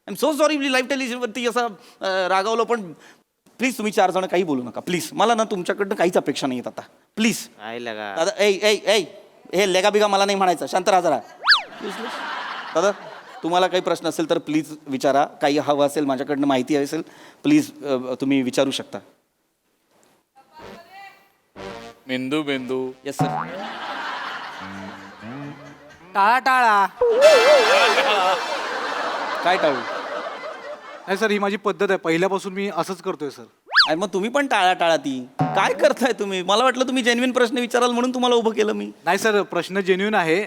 am so sorry, live टेलिव्हिजनवरती असं रागावलं, पण प्लीज तुम्ही 4 जण काही बोलू नका प्लीज. मला ना तुमच्याकडनं काहीच अपेक्षा नाही आहेत आता, प्लीज. काय लगा दादा ऐ ऐ ऐ हे लेगा बिगा मला नाही म्हणायचं, शांत राहा जरा. दादा तुम्हाला काही प्रश्न असेल तर प्लीज विचारा. काही हवं असेल, माझ्याकडनं माहिती हवी असेल, प्लीज तुम्ही विचारू शकता. मेंदू मेंदू येस सर. टाळा टाळा. काय टाळू? नाही सर, ही माझी पद्धत आहे, पहिल्यापासून मी असंच करतोय सर. आणि मग तुम्ही पण टाळा टाळा ती काय करताय तुम्ही? मला वाटलं तुम्ही जेन्युइन प्रश्न विचाराल म्हणून तुम्हाला उभं केलं मी. नाही सर, प्रश्न जेन्युइन आहे.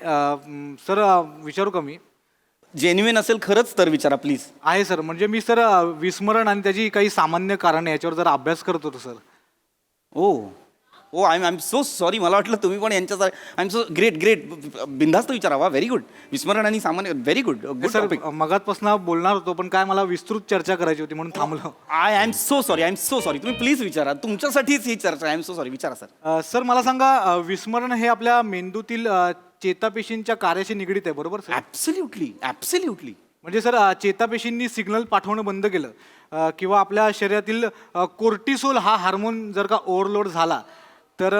सर विचारू का मी? जेन्युइन असेल खरंच तर विचारा प्लीज. आहे सर. म्हणजे मी सर विस्मरण आणि त्याची काही सामान्य कारण याच्यावर जरा अभ्यास करत होतो sir. Oh oh I am so sorry. मला वाटलं तुम्ही पण यांच्या I am so great great. बिंदास्त विचारावा. Very good. विस्मरण आणि सामान्य, very good. Good sir topic. मगाचपासून बोलणार होतो, पण काय मला विस्तृत चर्चा करायची होती म्हणून थांबलो. I am so sorry. तुम्ही प्लीज विचारा. तुमच्यासाठीच ही चर्चा. I am so sorry. विचारा सर. सर मला सांगा, विस्मरण हे आपल्या मेंदूतील चेतापेशींच्या कार्याशी निगडीत आहे, बरोबर सर? ॲब्सोल्युटली. म्हणजे सर पेशींनी सिग्नल पाठवणं बंद केलं किंवा आपल्या शरीरातील कोर्टिसोल हा हार्मोन जर का ओव्हरलोड झाला तर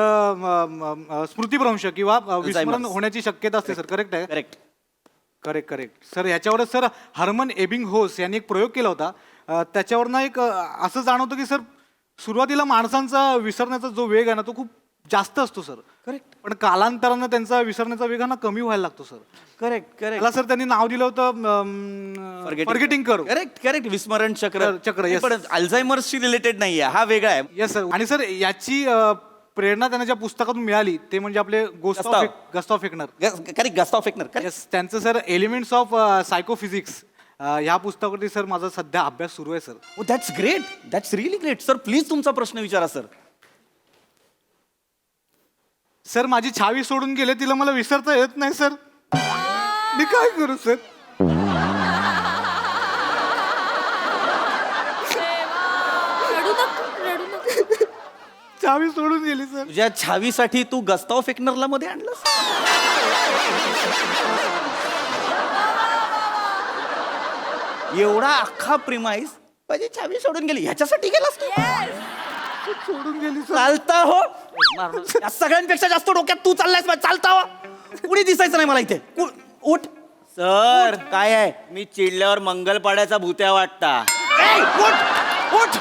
स्मृतिभ्रंश किंवा विस्मरण होण्याची शक्यता असते सर. करेक्ट आहे? Correct sir. याच्यावरच सर हर्मन एबिंगहोस यांनी एक प्रयोग केला होता. त्याच्यावरनं एक असं जाणवतं की सर सुरुवातीला माणसांचा विसरण्याचा जो वेग आहे ना, तो खूप जास्त असतो सर. करेक्ट. पण कालांतरानं त्यांचा विसरण्याचा वेग हा ना कमी व्हायला लागतो सर. करेक्ट. त्याला सर त्यांनी नाव दिलं होतं फॉरगेटिंग कर्व. करेक्ट. विस्मरण चक्र. चक्र, yes. पण अल्झायमर्सशी रिलेटेड नाहीये, हा वेगळा आहे. Yes sir. आणि सर याची प्रेरणा त्यांना ज्या पुस्तकातून मिळाली ते म्हणजे आपले गस्ताव फेकनर. करेक्ट. गस्ताव फेकनर. येस. त्यांचं सर एलिमेंट्स ऑफ सायकोफिजिक्स ह्या पुस्तकावरती सर माझा सध्या अभ्यास सुरू आहे sir. O that's great. That's really great. Sir please तुमचा प्रश्न विचारा सर. सर माझी छावी सोडून गेले, तिला मला विसरता येत नाही सर. मी काय करू सर? रडू नको. छावी सोडून गेली सर. तुझ्या छावीसाठी तू गस्ताव फेकनरला मध्ये आणलंस? एवढा अख्खा प्रिमाईस माझी छावी सोडून गेली ह्याच्यासाठी गेलास तू? सोडून गेली सर. चालता हो. या सगळ्यांपेक्षा जास्त डोक्यात तू चाललायस. चालता हो. कुणी दिसायचं नाही मला इथे. उठ. सर काय आहे, मी चिडल्यावर मंगलपाड्याचा भूत्या वाटता. ए, उठ उठ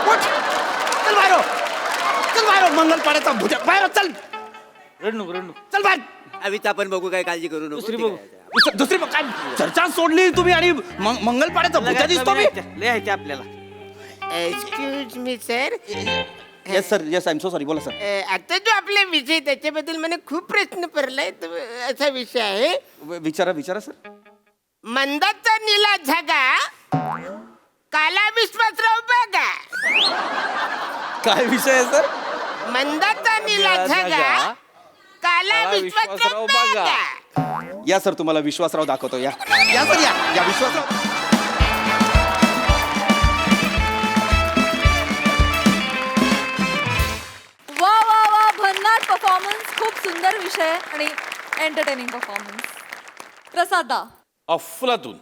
उठ. चल बाहेर हो. चल बाहेर हो. मंगलपाड्याचा भुजा बाहेर हो. चल. रडू. चल बाहेर. आम्ही आपण बघू, काय काळजी करू नको. दुसरी काय चर्चा सोडली तुम्ही आणि मंगलपाड्याचा भुजा दिसतो मी. लय आहे ते आपल्याला. Excuse me sir. Yes sir. Yes. I am so sorry. बोला सर. आता जो आपले विषय त्याच्याबद्दल मला खूप प्रश्न पडलाय. तो असा विषय आहे, विचारा सर. मंदाचा नीला झगा, काला विश्वासराव बघा. काय विषय आहे सर? मंदाचा नीला झगा, काला विश्वासराव बघा. या सर, तुम्हाला विश्वासराव दाखवतो. या सर. या विश्वासराव. वा वा वा, भन्नाट परफॉर्मन्स. खूप सुंदर विषय आणि एंटरटेनिंग परफॉर्मन्स. प्रसादा. अफलातून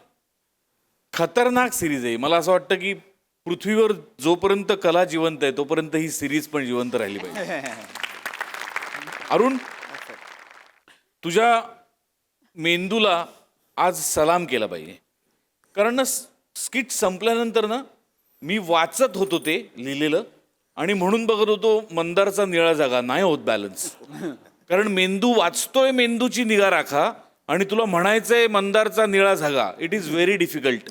खतरनाक सिरीज आहे. मला असं वाटतं की पृथ्वीवर जोपर्यंत कला जिवंत आहे तोपर्यंत ही सिरीज पण जिवंत राहिली पाहिजे. अरुण, तुझ्या मेंदूला आज सलाम केला पाहिजे. कारण ना स्किट संपल्यानंतर ना मी वाचत होतो ते लिहिलेलं आणि म्हणून बघत होतो मंदारचा निळा जागा नाही होत बॅलन्स. कारण मेंदू वाचतोय, मेंदूची निगा राखा, आणि तुला म्हणायचंय मंदारचा निळा जागा. It is very difficult.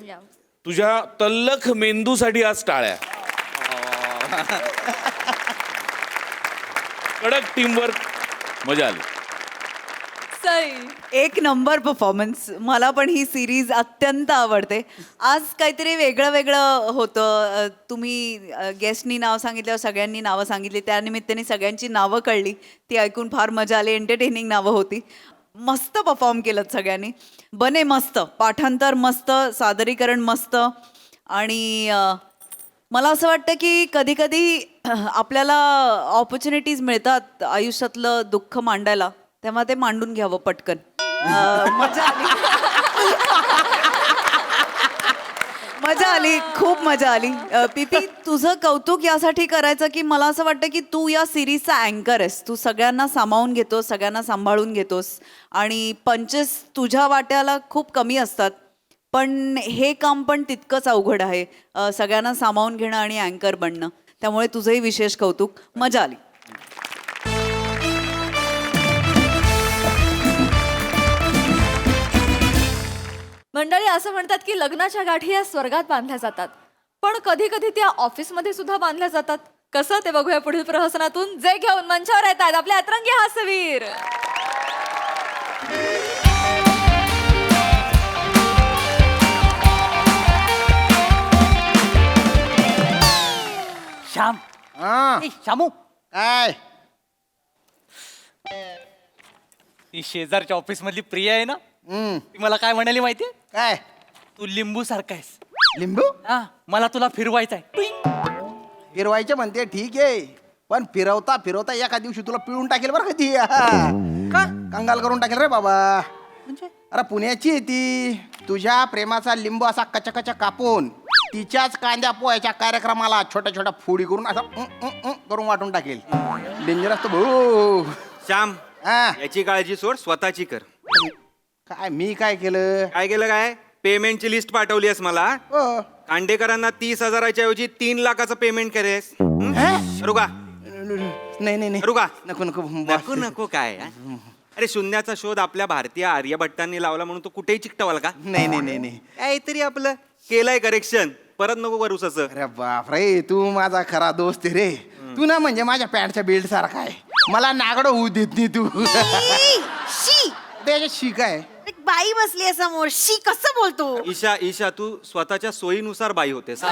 तुझ्या तल्लख मेंदूसाठी आज टाळ्या. कडक टीमवर्क. मजा आली. सई. एक नंबर परफॉर्मन्स. मला पण ही सिरीज अत्यंत आवडते. आज काहीतरी वेगळं वेगळं होतं. तुम्ही गेस्टनी नाव सांगितल्यावर सगळ्यांनी नावं सांगितली, त्यानिमित्ताने सगळ्यांची नावं कळली. ती ऐकून फार मजा आली. एंटरटेनिंग नावं होती. मस्त परफॉर्म केलं सगळ्यांनी. बने मस्त, पाठांतर मस्त, सादरीकरण मस्त आणि मला असं वाटतं की कधी कधी आपल्याला ऑपॉर्च्युनिटीज मिळतात आयुष्यातलं दुःख मांडायला, तेव्हा ते मांडून घ्यावं पटकन. मजा आली. मजा आली, खूप मजा आली. पीपी, तुझं कौतुक यासाठी करायचं की मला असं वाटतं की तू या सिरीजचा अँकर आहेस. तू सगळ्यांना सामावून घेतोस, सगळ्यांना सांभाळून घेतोस आणि पंचेस तुझ्या वाट्याला खूप कमी असतात, पण हे काम पण तितकंच अवघड आहे, सगळ्यांना सामावून घेणं आणि अँकर बनणं. त्यामुळे तुझंही विशेष कौतुक. मजा आली. मंडळी, असं म्हणतात की लग्नाच्या गाठी या स्वर्गात बांधल्या जातात, पण कधी कधी त्या ऑफिसमध्ये सुद्धा बांधल्या जातात. कसं ते बघूया पुढील प्रहसनातून, जे घेऊन मंचावर येतात आपले अतरंगी हास्यवीर. श्याम ए, श्यामू काय ती शेजारच्या ऑफिस मधली प्रिया आहे ना, ती मला काय म्हणाली माहितीये? काय तू लिंबू सारखा आहेस. लिंबू हा, मला तुला फिरवायचंय. फिरवायचे म्हणते, ठीक आहे, पण फिरवता फिरवता एका दिवशी तुला पिळून टाकेल बरं कधी. का कंगाल करून टाकेल रे बाबा. म्हणजे अरे पुण्याची आहे ती. तुझ्या प्रेमाचा लिंबू असा कचा कापून तिच्याच कांद्या पोह्याच्या कार्यक्रमाला छोट्या छोट्या फोडी करून असं करून वाटून टाकेल. डेंजरस तो भाऊ. श्याम, हा. याची काळजी सोड, स्वतःची कर. काय मी काय केलं? काय केलं काय? पेमेंटची लिस्ट पाठवली आहेस मला. हो. कांडेकरांना 30,000च्या ऐवजी 3 लाखाचं पेमेंट करेस. करू का? नाही नाही नाही करू का? नको नको नको नको काय हा? अरे शून्याचा शोध आपल्या भारतीय आर्यभट्टांनी लावला म्हणून तो कुठेही चिकटवाल का? नाही नाही नाही नाही. काहीतरी आपलं केलंय करेक्शन, परत नको करूस असं. अरे बाप रे, तू माझा खरा दोस्त आहे रे. तू ना म्हणजे माझ्या पॅन्टच्या बेल्ट सारखा आहे. मला नागडं होऊ देत नाही तू. शी त्याच्यात शी काय? एक बाई बसली आहे समोर, शी कसं बोलतो? ईशा तू स्वतःच्या सोयीनुसार बाई होतेस.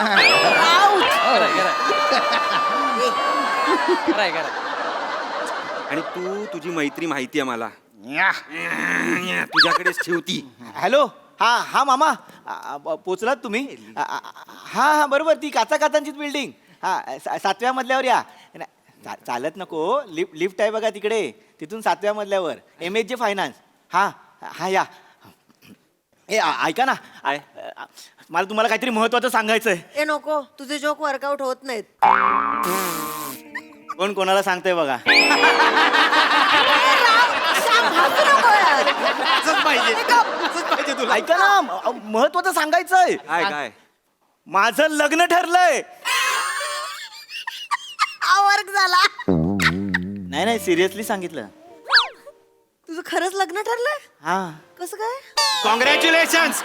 आणि तू तुझी मैत्री माहिती आहे मला, तुझ्याकडेच ठेवती. हॅलो, हा हा मामा, पोचलात तुम्ही? हा हा बरोबर, ती काचांचीच बिल्डिंग. हा 7व्या मजल्यावर या. चालत नको, लिफ्ट आहे बघा तिकडे, तिथून 7व्या मजल्यावर. MHJ finance. हा हा या. ए ऐका ना, मला तुम्हाला काहीतरी महत्वाचं सांगायचंय. ए नको, तुझे जोक वर्कआउट होत नाहीत. कोण कोणाला सांगतंय बघा. ऐका ना, महत्वाचं सांगायचंय. काय काय? माझं लग्न ठरलंय. वर्क झाला. नाही नाही, सिरियसली सांगितलं. तुझं खरंच लग्न ठरलंय? हा. कसं काय? कॉंग्रॅच्युलेशन्स.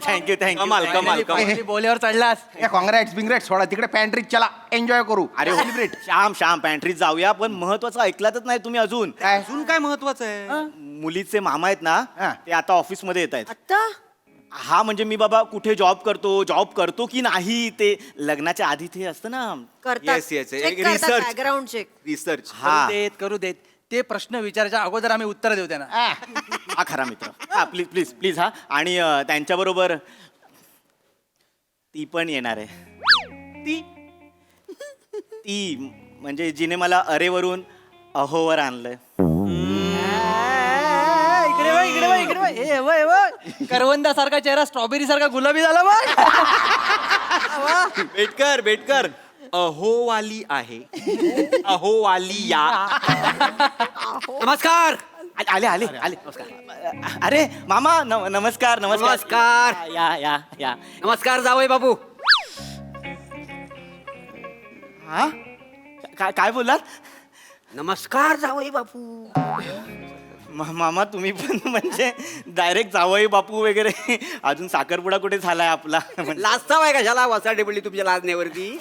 थँक्यू कमाल कमाल कमाल. बोल्यावर चढलास. कॉंग्रॅट्स बिंग्रॅट्स सोडा तिकडे पॅन्ट्रीत चला, एन्जॉय करू. अरे सेलिब्रेट. श्याम पॅन्ट्रीत जाऊया, पण महत्वाचं ऐकलातच नाही तुम्ही अजून. अजून काय महत्वाचं आहे? मुलीचे मामा आहेत ना, हा. ते आता ऑफिस मध्ये येत आहेत. आता हा म्हणजे मी बाबा कुठे जॉब करतो की नाही, ते लग्नाच्या आधी ते असतं ना. करतात. Yes, yes. Check करतात, Research. background check. रिसर्च. करू देत करू देत, ते प्रश्न विचारायच्या अगोदर आम्ही उत्तर देऊ त्यांना. हा खरा मित्र. हा प्लीज हा. आणि त्यांच्याबरोबर ती पण येणार आहे. ती म्हणजे जिने मला अरेवरून अहोवर आणलंय. करवंदा सारखा चेहरा स्ट्रॉबेरी सारखा गुलाबी झाला बघ. बेटकर अहोवाली आहे. अहोवाली या. नमस्कार. आले नमस्कार. अरे मामा नमस्कार. या. नमस्कार जावई बाबू. हा काय बोललात? नमस्कार जावई बापू. मामा तुम्ही पण म्हणजे डायरेक्ट जावई बापू वगैरे. अजून साखरपुडा कुठे झालाय आपला? लाजताव आहे कशाला वासाडे पडली तुमच्या लाजण्यावरती.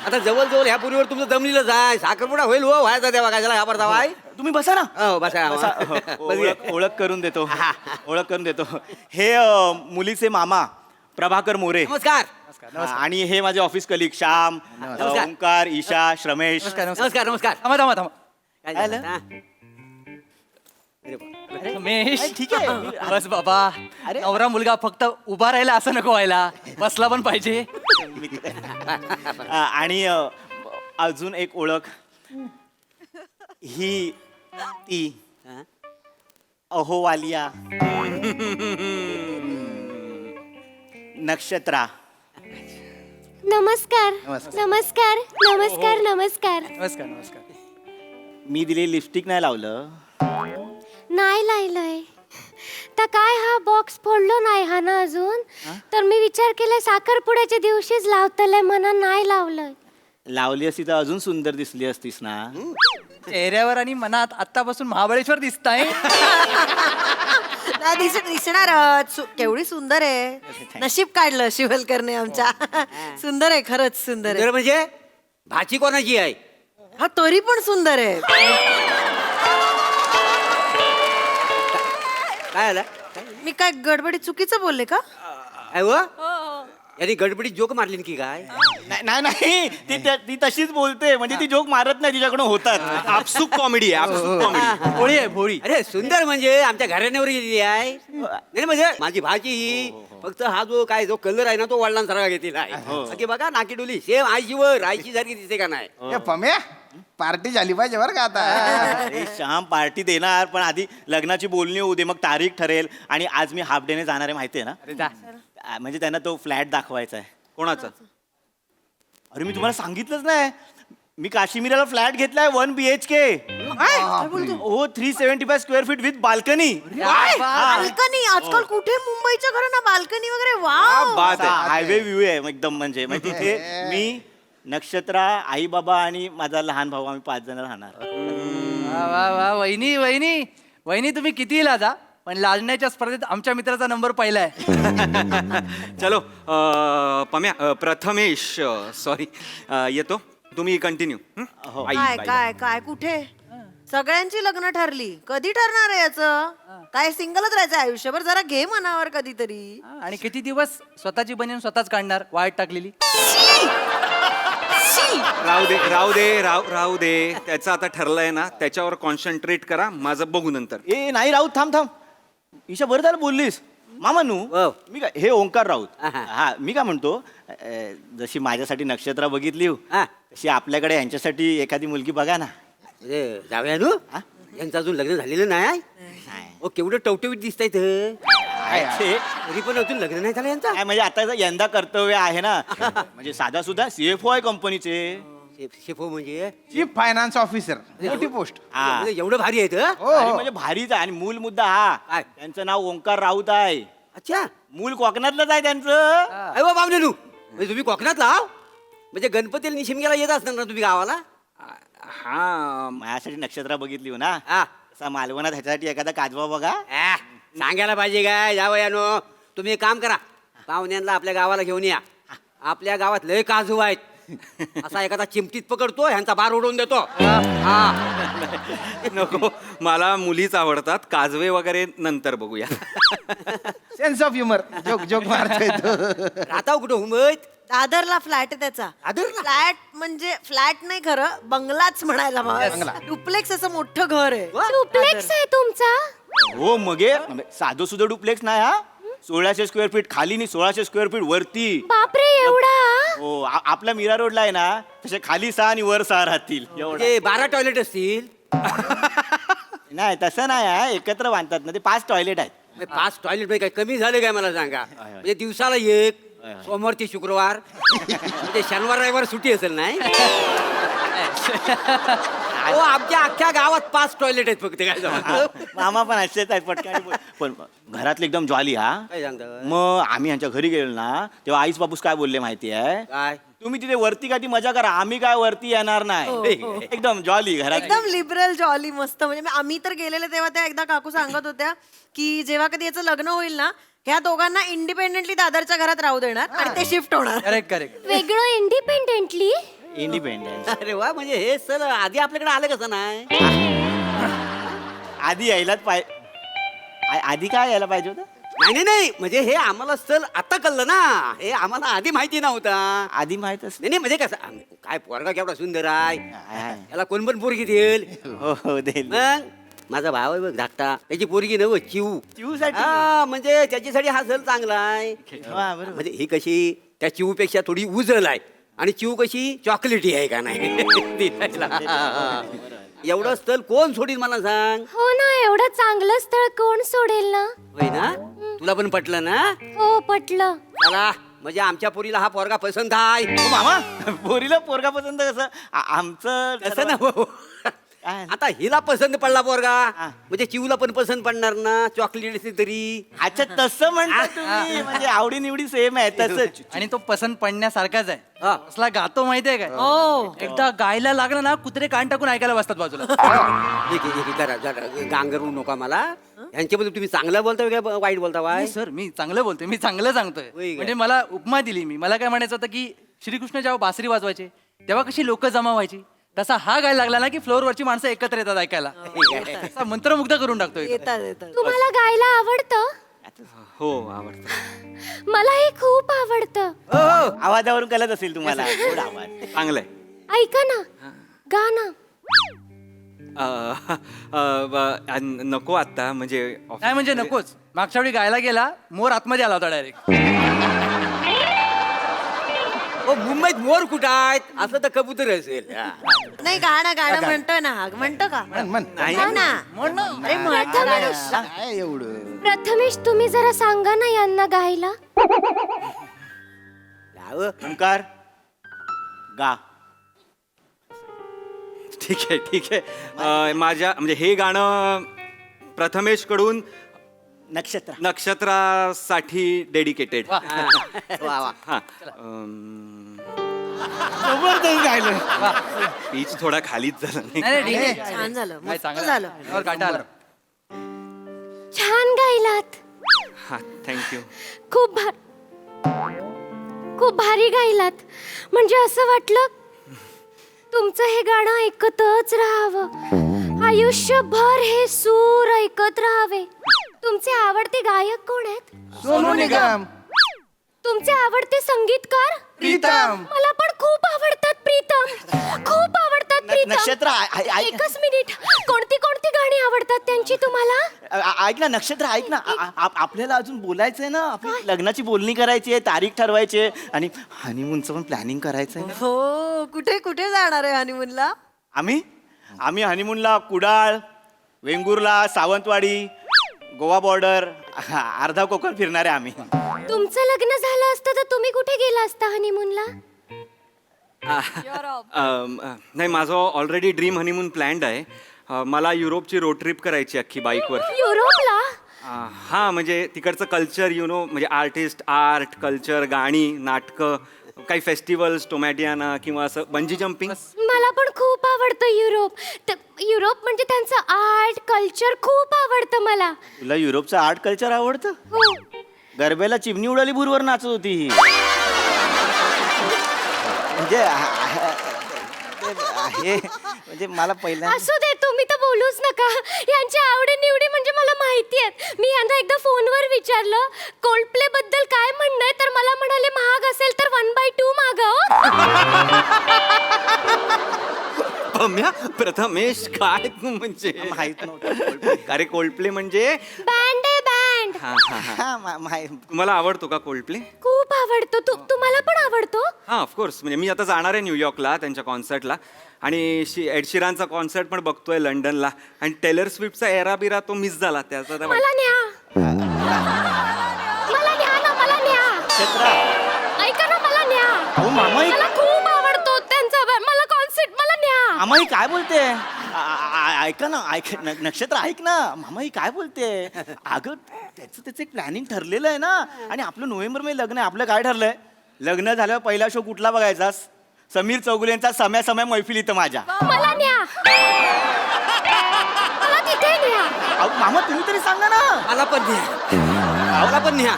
आता जवळ ह्या पुरीवर तुमचं जमलेलं जाय. साखरपुडा होईल हो, व्हायचा तेव्हा कशाला ह्या परत जावाय. तुम्ही बसा ना. हो बसा. ओळख करून देतो. हे मुलीचे मामा प्रभाकर मोरे. नमस्कार. आणि हे माझे ऑफिस कलिग श्याम, ओंकार, ईशा, श्रमेश. नमस्कार. थांबा. काय झालं? हा? रमेश ठीक आहे बस बाबा अरे. नवरा मुलगा फक्त उभा राहिला असं नको व्हायला बसला पण पाहिजे. आणि अजून एक ओळख ही ती अहोवालिया नक्षत्रा. नमस्कार नमस्कार नमस्कार नमस्कार. नमस्कार नमस्कार. मी दिलेली लिपस्टिक नाही लावलं. नाही लायलंय तर काय हा बॉक्स फोडलो नाही हा ना अजून तर मी विचार केलाय साखरपुड्याच्या दिवशीच लावतलंय म्हणा नाही लावलंय. लावली असती तर अजून सुंदर दिसली असतीस ना. चेहऱ्यावर आणि मनात आतापासून महाबळेश्वर दिसताय. दिसणारच केवढी सुंदर आहे. नशीब काढलं शिवलकरने आमच्या. सुंदर आहे खरंच सुंदर आहे. तर म्हणजे भाची कोणाची आहे? हा तरी पण सुंदर आहे. काय आला मी काय गडबडी चुकीचं बोलले का? काय व यांनी गडबडीत जोक मारली की काय? नाही नाही ती तशीच बोलते म्हणजे ती जोक मारत नाही तिच्याकडून होतात. आपसुक कॉमेडी आहे आपसुक कॉमेडी. भोळी आहे भोळी. अरे सुंदर म्हणजे आमच्या घराण्यावर गेलेली आहे. नाही म्हणजे माझी भाची ही फक्त हा जो कलर आहे ना तो वडिलांसारखा घेतलेला आहे. की बघा नाकी डोली सेम आईशीवर आईची सारखी दिसते का नाही? ए, पम्या पार्टी झाली पाहिजे बरं का आता. अरे श्याम पार्टी देणार पण आधी लग्नाची बोलणी होऊ दे मग तारीख ठरेल. आणि आज मी हाफ डेने जाणार आहे माहितीये ना. अरे जा. म्हणजे त्यांना तो फ्लॅट दाखवायचा आहे. कोणाचा? अरे मी तुम्हाला सांगितलंच नाही. मी काश्मीराला फ्लॅट घेतलाय 1 BHK. हो 375 square feet with balcony. Balcony आजकाल कुठे मुंबईच्या घरांना बाल्कनी वगैरे वाव. हायवे व्ह्यू आहे एकदम म्हणजे तिथे मी नक्षत्रा आई बाबा आणि माझा लहान भाऊ आम्ही 5 जण राहणार. वा वा वा वहिनी वहिनी वहिनी तुम्ही कितीही लाजा पण लाजण्याच्या स्पर्धेत आमच्या मित्राचा नंबर पहिला आहे. चलो पम्या प्रथमेश सॉरी येतो. तुम्ही कंटिन्यू. काय काय काय कुठे सगळ्यांची लग्न ठरली. कधी ठरणार आहे याचं? काय सिंगलच राहायचं आयुष्यभर? जरा घे मनावर कधीतरी. आणि किती दिवस स्वतःची बनीन स्वतःच काढणार वाईट टाकलेली. राहू दे त्याचं आता ठरलंय ना त्याच्यावर कॉन्सन्ट्रेट करा. माझं बघू नंतर. ए नाही राऊत थांब. ईशा बरं झालं बोललीस. मामानू मी काय हे ओंकार राऊत. हा मी काय म्हणतो जशी माझ्यासाठी नक्षत्रा बघितली तशी आपल्याकडे यांच्यासाठी एखादी मुलगी बघा ना. जाऊया नू. यांचं अजून लग्न झालेलं नाही. ओ केवढं टवटवीत दिसतायत. तरी पण अजून लग्न नाही झालं यांचं. म्हणजे आता यंदा कर्तव्य आहे ना. म्हणजे साधा सुद्धा CFO आहे कंपनीचे. शेफो म्हणजे चीफ फायनान्स ऑफिसर मोठी पोस्ट. म्हणजे एवढं भारी आहेत. म्हणजे भारीच आहे. आणि मूल मुद्दा हा त्यांचं नाव ओंकार राऊत आहे. अच्छा मूल कोकणातलंच आहे त्यांचं. अरे वा बाबने नू म्हणजे तुम्ही कोकणात लाव म्हणजे गणपतीला निशिमग्याला येत असणार ना तुम्ही गावाला. हा माझ्यासाठी नक्षत्रा बघितली हो ना. तसा मालवणात ह्याच्यासाठी एखादा काजवा बघा. सांगायला पाहिजे काय जावयानो. तुम्ही एक काम करा पाहुण्यांना आपल्या गावाला घेऊन या. आपल्या गावात लय काजू आहेत. असा एखादा चिमटीत पकडतो ह्यांचा बार उडवून देतो. नको मला मुलीच आवडतात. काजवे वगैरे नंतर बघूया. Sense of humour joke joke मारतोय तो. राहता कुठं मुंबईत? दादरला फ्लॅट आहे त्याचा. फ्लॅट म्हणजे फ्लॅट नाही खरं बंगलाच म्हणायला बंगला. डुप्लेक्स असं मोठं घर आहे. डुप्लेक्स आहे तुमचा? हो मगे साधं सुद्धा डुप्लेक्स नाही हा. 1600 स्क्वेअर फीट खाली आणि 1600 स्क्वेअर फीट वरती. बापरे एवढा. हो आपला मीरा रोडला आहे ना तसे खाली 6 आणि वर 6 राहतील. ते 12 टॉयलेट असतील. नाही तसं नाही आहे. एकत्र बांधतात ना ते 5 टॉयलेट आहेत. 5 टॉयलेट मध्ये काय कमी झालं काय मला सांगा. म्हणजे दिवसाला एक सोमवार ते शुक्रवार म्हणजे शनिवार रविवार सुट्टी असेल नाही. हो आमच्या अख्ख्या गावात 5 टॉयलेट आहेत फक्त. काय मामा पण असेच आहेत पटकन. पण घरातले एकदम जॉली हा. काय सांगता? मग आम्ही यांच्या घरी गेलो ना तेव्हा आईस बापूस काय बोलले माहिती आहे? काय तुम्ही तिथे वरती का ती मजा करा आम्ही काय वरती येणार नाही. एकदम जॉली घरात. एकदम लिबरल जॉली मस्त. म्हणजे आम्ही तर गेलेले तेव्हा त्या एकदा काकू सांगत होत्या की जेव्हा कधी याचं लग्न होईल ना ह्या दोघांना इंडिपेंडेंटली दादरच्या घरात राहू देणार आणि ते शिफ्ट होणार. Correct correct. वेगळं इंडिपेंडेंटली. इंडिपेंडन्स. अरे वा म्हणजे हे सर आधी आपल्याकडे आलं कसं नाही. आधी यायलाच आधी काय यायला पाहिजे होतं. नाही म्हणजे हे आम्हाला स्थळ आता कळलं ना. हे आम्हाला आधी माहिती नव्हता. आधी माहित असत. नाही म्हणजे कसं काय पोरगा केवढा सुंदर आहे. याला कोण पण पोरगी देईल. हो देईल. मग माझा भाव आहे बघ धाकटा, त्याची पोरगी नव चिऊ. चिऊसाठी? हा, म्हणजे त्याच्यासाठी हा सण चांगला आहे. वा, बरोबर. म्हणजे ही कशी त्या चिऊपेक्षा थोडी उजल आहे आणि चिऊ कशी चॉकलेटी आहे का नाही दिसायला. एवढं स्थळ कोण सोडील मला सांग. हो ना, एवढं चांगलं स्थळ कोण सोडेल ना. होय ना, तुला पण पटलं ना. हो, पटलं. चला, म्हणजे आमच्या पोरीला हा पोरगा पसंत आहे. हो मामा, पोरीला पोरगा पसंत कसं आमचं तसं ना भाऊ. आता हिला पसंत पडला पोरगा म्हणजे चिऊला पण पसंत पडणार ना, चॉकलेट असली तरी. अच्छा तसं म्हणता तुम्ही, म्हणजे आवडी निवडी सेम आहे तसंच. आणि तो पसंत पडण्यासारखाच आहे. हा. असला गातो माहितीये काय. एकदा गायला लागला ना, कुत्रे कान टाकून ऐकायला बसतात बाजूला. जरा जरा गांगरू नका मला. यांच्याबद्दल तुम्ही चांगलं बोलताय का वाईट बोलता वाय? नाही सर, मी चांगलं बोलतोय, मी चांगलं सांगतोय. होय काय? म्हणजे मला उपमा दिली मी. मला काय म्हणायचं होतं की श्रीकृष्ण जेव्हा बासरी वाजवायचे तेव्हा कशी लोक जमा व्हायची, तसा हा गायला लागला ना की फ्लोअरवरची माणसं एकत्र येतात ऐकायला. असा मंत्रमुग्ध करून टाकतोय. येतात येतात. तुम्हाला गायला आवडतं? हो आवडतं. मलाही खूप आवडतं. हो, आवाजावरून कळत असेल तुम्हाला. गोड आवाज. चांगलंय. ऐका ना, गा ना. नको आता म्हणजे नाही म्हणजे नकोच. मागच्या वेळी गायला गेला, मोर आतमध्ये आला होता डायरेक्ट. मुंबईत मोर कुठं आहेत असं तर कबूतर असेल. नाही, गाणं म्हणतो ना, हा म्हणतो का? म्हण. हा ना. अरे म्हणतो ना. काय एवढं? प्रथमेश, तुम्ही जरा सांगा ना यांना गायला. ओंकार गा. ठीक आहे. माझ्या म्हणजे हे गाणं प्रथमेश कडून नक्षत्र. नक्षत्रासाठी डेडिकेटेड. वा वा. हा. जबरदस्त गायलं. पीच थोडा खालीच झाला नाही. नाही, नाही, ठीक आहे. छान झालं, नाही, मस्त चांगलं झालं. वर काटा आला. छान गायलात. हा थँक्यू. खूप भारी गायलात. म्हणजे असं वाटलं तुमचं हे गाणं ऐकतच राहावं, आयुष्यभर हे सूर ऐकत राहावे. तुमचे आवडते गायक कोण आहेत? सोनू निगम. तुमचे आवडते संगीतकार? प्रीतम. मला पण खूप आवडतात प्रीतम, खूप आवडतात प्रीतम. नक्षत्र एकच मिनिट, कोणती कोणती गाणी आवडतात त्यांची तुम्हाला? ऐक ना, नक्षत्र ऐक ना. आपल्याला अजून बोलायचंय ना, आपली लग्नाची बोलणी करायची आहे, तारीख ठरवायची आहे आणि हनीमूनचं पण प्लॅनिंग करायचंय ना. हो, कुठे कुठे जाणार आहे हनीमूनला? आम्ही हनीमूनला कुडाळ, वेंगुर्ला, सावंतवाडी, गोवा बॉर्डर, अर्धा कोकण फिरणार आहे आम्ही. तुमचं लग्न झालं असतं तर तुम्ही कुठे गेला असता हनीमूनला? नाही माझं ऑलरेडी ड्रीम हनीमून प्लॅन्ड आहे. मला युरोपची रोड ट्रिप करायची अख्खी बाईकवर. युरोपला? हां म्हणजे तिकडचं कल्चर म्हणजे आर्ट कल्चर, गाणी, नाटकं, काही फेस्टिवल्स, टोमॅटियाना किंवा असं बंजी जम्पिंग. मला पण खूप आवडतं युरोप. युरोप म्हणजे त्यांचं आर्ट कल्चर खूप आवडतं मला. तुला युरोपचं आर्ट कल्चर आवडतं? हो. गरब्याला चिमणी उडाली भूरवर नाचत होती ही. म्हणजे म्हणजे मला पहिला असू दे, तुम्ही तर बोलूच नका. यांची आवडी निवडी म्हणजे मला माहिती आहेत. मी यांना एकदा फोनवर विचारलं कोल्ड प्ले बद्दल काय म्हणणं आहे, तर मला म्हणाले महाग असेल तर 1/2 मागा. पम्या, प्रथमेश काय तू म्हणजे माहित नव्हतं. अरे कोल्डप्ले म्हणजे बँड आहे, बँड. तुम्हाला आवडतो का कोल्डप्ले? खूप आवडतो. तुम्हाला पण आवडतो? हां ऑफकोर्स. म्हणजे मी आता जाणार आहे न्यूयॉर्कला त्यांच्या कॉन्सर्टला आणि एड शिरानचा कॉन्सर्ट पण बघतोय लंडनला आणि टेलर स्विफ्टचा एरा बिरा तो मिस झाला त्याचा. मला न्या, मला न्या ना, मला न्या. ऐका ना, मला न्या. अहो मामा मला खूप आवडतो त्यांचा. मला कॉन्सर्ट, मला न्या. मामा ही काय बोलते? ऐका ना, नक्षत्र ऐक ना. मामा ही काय बोलते? अगं त्याचं एक प्लॅनिंग ठरलेलं आहे ना. आणि आपलं नोव्हेंबरमध्ये लग्न आहे. आपलं काय ठरलंय? लग्न झाल्यावर पहिला शो कुठला बघायचा? समीर चौगुलेंचा समय मैफिल इथं माझ्या. मला न्या, मला तिथे न्या. अहो मामा तुम्ही तरी सांगा ना. मला पण न्या, मला पण न्या.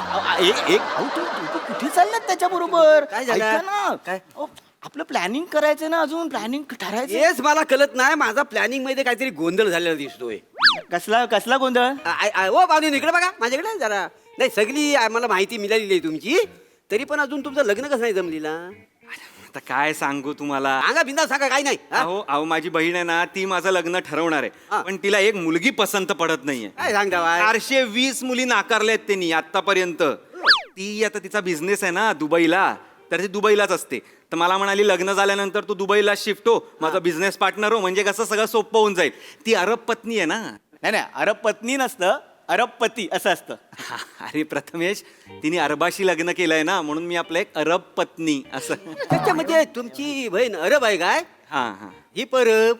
तू कुठे चाललात त्याच्या बरोबर? काय झालं? ना काय? आपलं प्लॅनिंग करायचं ना, अजून प्लॅनिंग ठरायचं. हेच मला कळत नाही. माझा प्लॅनिंग मध्ये काहीतरी गोंधळ झालेला दिसतोय. कसला गोंधळ? ओ पाहुणे इकडे बघा माझ्याकडे जरा. नाही सगळी मला माहिती मिळालेली आहे तुमची, तरी पण अजून तुमचं लग्न कसं नाही जमलेला? आता काय सांगू तुम्हाला. सांगा बिंदा सांगा काही नाही हा? अहो अहो माझी बहीण आहे ना, ती माझं लग्न ठरवणार हा. आहे, पण तिला एक मुलगी पसंत पडत नाहीये. काय सांगता बाय 420 मुली नाकारल्यात त्यांनी आतापर्यंत. ती आता तिचा बिझनेस आहे ना दुबईला, तर ती दुबईलाच असते. तर मला म्हणाली लग्न झाल्यानंतर तू दुबईला शिफ्ट हो, माझा बिझनेस पार्टनर हो, म्हणजे कसं सगळं सोपं होऊन जाईल. ती अरब पत्नी आहे ना. नाही नाही अरब पत्नी नसतं, अरबपती असं असतं. अरे प्रथमेश, तिने अरबाशी लग्न केलंय ना, म्हणून मी आपलं एक अरब पत्नी असं. म्हणजे तुमची बहीण अरब आहे काय? हा हा. ही परब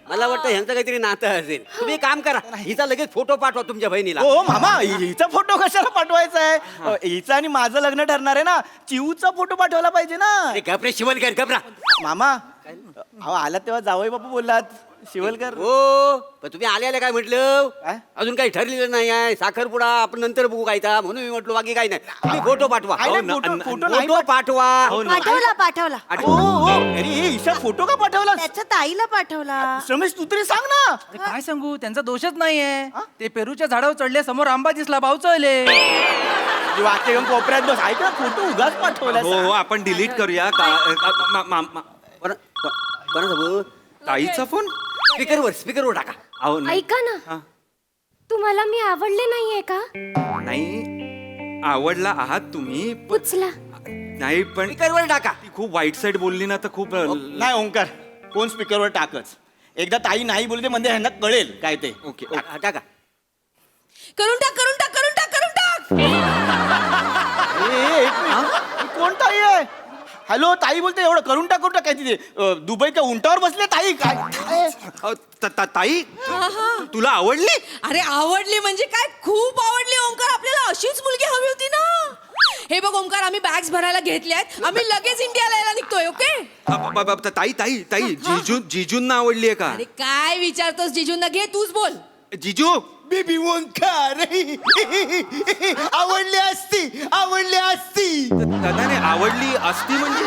मला वाटतं ह्यांचं काहीतरी नातं असेल. तुम्ही एक काम करा, हिचा लगेच फोटो पाठवा तुमच्या बहिणीला. हो मामा, हिचा फोटो कशाला पाठवायचा आहे? हिचा आणि माझं लग्न ठरणार आहे ना, चिऊचा फोटो पाठवला पाहिजे ना. अरे घबरे शिवलकर घबरा. मामा अहो आला तेव्हा जावई बापू बोललात शिवलकर. हो पण तुम्ही आले काय म्हटलं? काय? अजून काही ठरलेलं नाही आहे. साखरपुडा आपण नंतर बघू काय ता, म्हणून मी म्हटलं बाकी काही नाही. तुम्ही फोटो पाठवा. काय नाही, हो, फोटो- न- फोटो नाही फोटो पाठवा. पाठवला हो हो अरे ईशा फोटो का पाठवला? त्याच्या ताईला पाठवला. रमेश तू तरी सांग ना. अरे काय सांगू, त्यांचा दोषच नाहीये. ते पेरूच्या झाडावर चढले, समोर आंबा दिसला, भाऊ चढले. वाटे घेऊन कोपऱ्यात बस. ऐक ना फोटो उगाच पाठवला. हो हो आपण डिलीट करूया. कोणाचा भाऊ? ताईचा फोन. स्पीकरवर टाका. अहो नाही. ऐका ना, तुम्हाला मी आवडले नाहीये का? नाही आवडला आहात तुम्ही उचला. नाही पण स्पीकरवर टाका. ती खूप वाईट साईड बोलली ना, तर खूप नाही ओंकार, फोन स्पीकरवर टाकच. एकदा ताई नाही बोलते म्हणजे ह्यांना कळेल काय ते. ओके. टाका. करून टाक करून टाक करून टाक करून टाक. एक मिनिट. ही कोण ताई आहे? हॅलो ताई बोलते, एवढं करून टाक काय तिथे दुबईच्या उंटावर बसले ताई काय? ताई तुला आवडली? अरे आवडली म्हणजे काय, खूप आवडली ओंकार. आपल्याला अशीच मुलगी हवी होती ना. हे बघ ओंकार, आम्ही बॅग्स भरायला घेतल्यात, आम्ही लगेच इंडियाला यायला निघतोय. ओके ताई ताई ताई जिजूंना आवडली आहे का? अरे काय विचारतोस जिजूंना? घे तूच बोल. जिजू बेबी ओंकार आवडली असती. नाही आवडली असती म्हणजे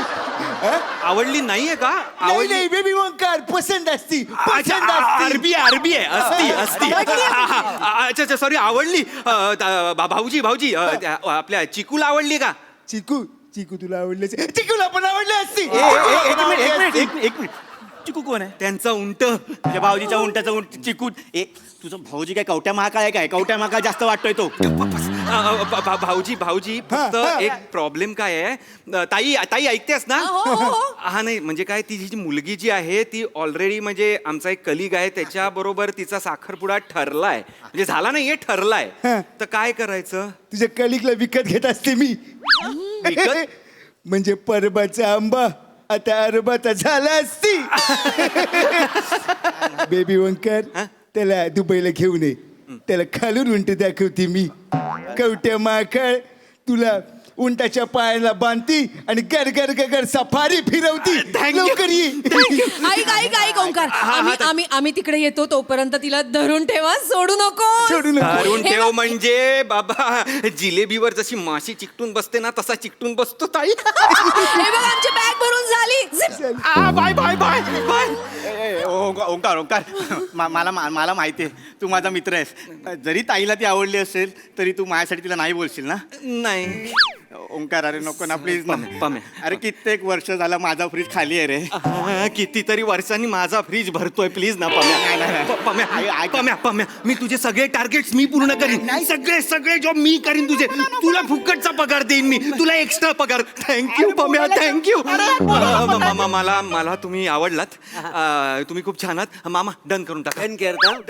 आवडली नाहीये का? आवडली बेबी ओंकार पसंत असती. अरबी आहे असती. अच्छा सॉरी, आवडली. भाऊजी आपल्या चिकूला आवडली का? चिकू तुला आवडले? चिकूला पण आवडली असती. एक मिनिट चिकू कोण आहे? त्यांचा उंट. तुझ्या भाऊजीच्या उंटाचा उंट चिकू. तुझा भाऊजी काय कवट्या महाकाळ आहे काय? कवट्या महाकाळ जास्त वाटतोय तो. भाऊजी फक्त एक प्रॉब्लेम काय आहे, ताई ऐकतेस ना? हा नाही म्हणजे काय, ती जी मुलगी जी आहे ती ऑलरेडी म्हणजे आमचा एक कलिग आहे, त्याच्या बरोबर तिचा साखरपुडा ठरलाय, म्हणजे झाला नाहीये, ठरलाय. तर काय करायचं? तुझ्या कलिकला विकत घेत असते मी. विकत? म्हणजे परबाचा आंबा आता अरबाचा झाला असती. बेबी ओंकार त्याला दुबईला घेऊन ये. त्याला खालून उंट दाखवते मी. कवट्या माकळ तुला उंटाच्या पायाला बांधती आणि गर गर गर सफारी फिरवती. लवकर ये. ऐक ओंकार, आम्ही तिकडे येतो, तोपर्यंत तिला धरून ठेवा, सोडू नको. धरून ठेव म्हणजे बाबा, जिलेबीवर जशी माशी चिकटून बसते ना, तसा चिकटून बसतो ताई. हे बघ आमची बॅग भरून झाली. Bye bye bye bye. Omkar मला माहिती आहे तू माझा मित्र आहेस. जरी ताईला ती आवडली असेल तरी तू माझ्यासाठी तिला नाही बोलशील ना? नाही ओंकार अरे नको ना प्लीज ना. पम्या. अरे कित्येक वर्ष झाला माझा फ्रीज खाली आहे रे. कितीतरी वर्षांनी माझा फ्रीज भरतोय, प्लीज ना पम्या. मी तुझे सगळे टार्गेट्स मी पूर्ण करीन. सगळे जॉब मी करीन तुझे. तुला फुकटचा पगार देईन मी, तुला एक्स्ट्रा पगार. Thank you Pamya, thank you. मला तुम्ही आवडलात. तुम्ही खूप छान आहात. मामा डन करून टाका.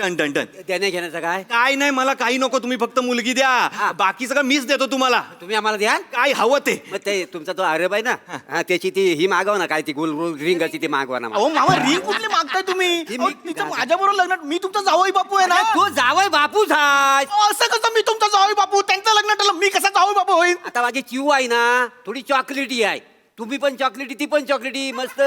डन. त्याने घेण्याचं काय? काय नाही, मला काही नको, तुम्ही फक्त मुलगी द्या, बाकी सगळं मीच देतो तुम्हाला. तुम्ही आम्हाला द्या काय हवं ते. मग ते तुमचा तो अरब आहे ना, त्याची ती ही मागवा ना, काय ती गोल गोल रिंग असते ती मागवा ना. अहो मामा रिंग कुठली मागताय तुम्ही? तिचं माझ्या बरोबर लग्न, मी तुमचा जावई बापू आहे ना. तू जावई बापूच आहे. असं कसं मी तुमचा जावई बापू? त्यांचं लग्न ठरलं, मी कसा जावई बापू होईल? आता माझी चिऊ आहे ना, थोडी चॉकलेटी आहे. तुम्ही पण चॉकलेटी, ती पण चॉकलेटी, मस्त.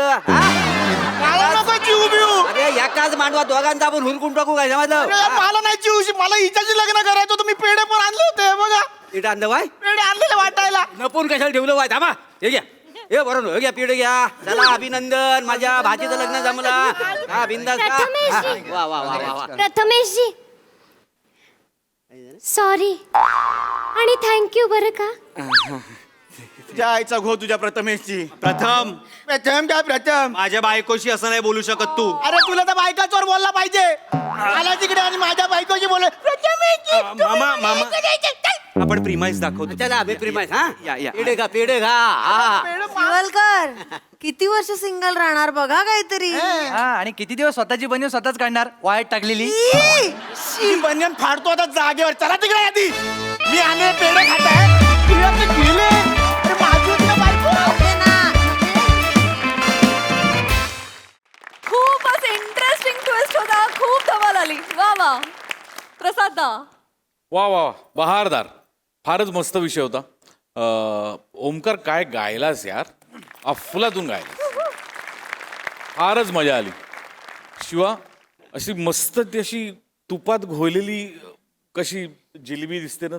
अरे एकाच मांडवा दोघांचा आपण हुरकून टाकू काय, समजलं? मला नाही चिवशी, मला हिच्याशी लग्न करायचं होतं. मी पेढे पण आणले होते बघा. पेढे आणलं बाय? पेढे आणलेले वाटायला. नपून कशाला ठेवलं बाय? थांबा, हे घ्या. हे बरोबर, हे घ्या पेढे घ्या. चला अभिनंदन, माझ्या भाचीचं लग्न जमला. हा बिंदास का? प्रथमेशजी. वा वा वा वा. प्रथमेशजी सॉरी आणि थँक्यू बरं का. तुझ्या आईचा घो तुझ्या प्रथमेशची. प्रथम प्रथम काय प्रथम? माझ्या बायकोशी असं नाही बोलू शकत तू. अरे तुला तर बायकाचवर बोलला पाहिजे. आला तिकडे आणि माझ्या बायकोची बोल. मामा मामा आपण प्रिमाइस दाखवतो. चला प्रिमाइस हा या, या. पेढे खा पेढे खा हा शिवलकर किती वर्ष सिंगल राहणार बघा काहीतरी. हा आणि किती दिवस स्वतःची बनीव स्वतःच काढणार वाईट टाकलेली. मी बनियन फाडतो आता जागेवर. चला तिकडे आधी. मी आले पेढे खाताय. तुला ते गेले. अरे माझी तुला बायको. खूपच इंटरेस्टिंग ट्विस्ट होता. खूप धमाल आली. वा वा. प्रसाद दा. वा वा बहारदार, फारच मस्त विषय होता. ओमकार काय गायलास यार, अफलातून गायला, फारच मजा आली. शिवा अशी मस्त ती अशी तुपात घोळलेली कशी जिलेबी दिसते ना,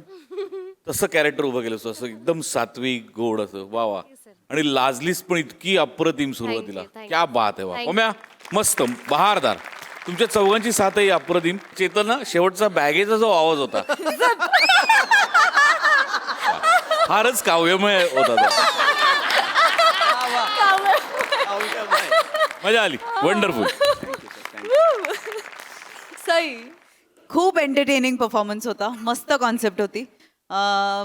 तसं कॅरेक्टर उभं केलं असं एकदम सात्विक गोड असं. वा वा. आणि लाजलीस पण इतकी अप्रतिम सुरुवातीला. क्या बात आहे. वा ओम्या मस्त बहारदार. तुमच्या चौघांची साथही अप्रतिम. चेतन ना शेवटचा बॅगेचा जो आवाज होता फारच काव्यमय होता तो. मजा आली. वंडरफुल. सई. खूप एंटरटेनिंग परफॉर्मन्स होता. मस्त कॉन्सेप्ट होती.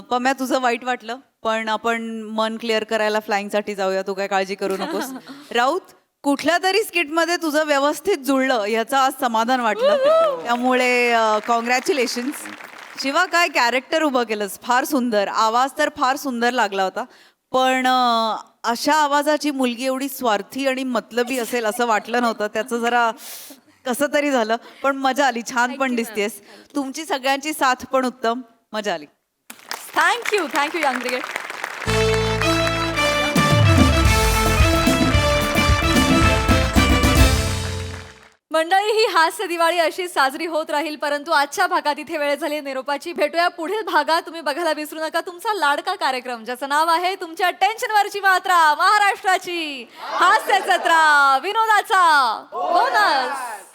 पम्या तुझं वाईट वाटलं पण आपण मन क्लिअर करायला फ्लाइंगसाठी जाऊया. तू काय काळजी करू नकोस. राऊत कुठल्या तरी स्किटमध्ये तुझं व्यवस्थित जुळलं याचं आज समाधान वाटलं. त्यामुळे कॉंग्रॅच्युलेशन्स. शिवा काय कॅरेक्टर उभं केलंस. फार सुंदर. आवाज तर फार सुंदर लागला होता. पण अशा आवाजाची मुलगी एवढी स्वार्थी आणि मतलबी असेल असं वाटलं नव्हतं. त्याचं जरा कसं तरी झालं. पण मजा आली. छान पण दिसतेस. तुमची सगळ्यांची साथ पण उत्तम. मजा आली. Thank you thank you young brigade. मंडळी ही हास्य दिवाळी अशी साजरी होत राहील, परंतु आजच्या भागात इथे वेळ झाली निरोपाची. भेटूया पुढील भागात. तुम्ही बघायला विसरू नका तुमचा लाडका कार्यक्रम ज्याचं नाव आहे तुमच्या टेन्शनवरची मात्रा, महाराष्ट्राची हास्य जत्रा, विनोदाचा बोनस.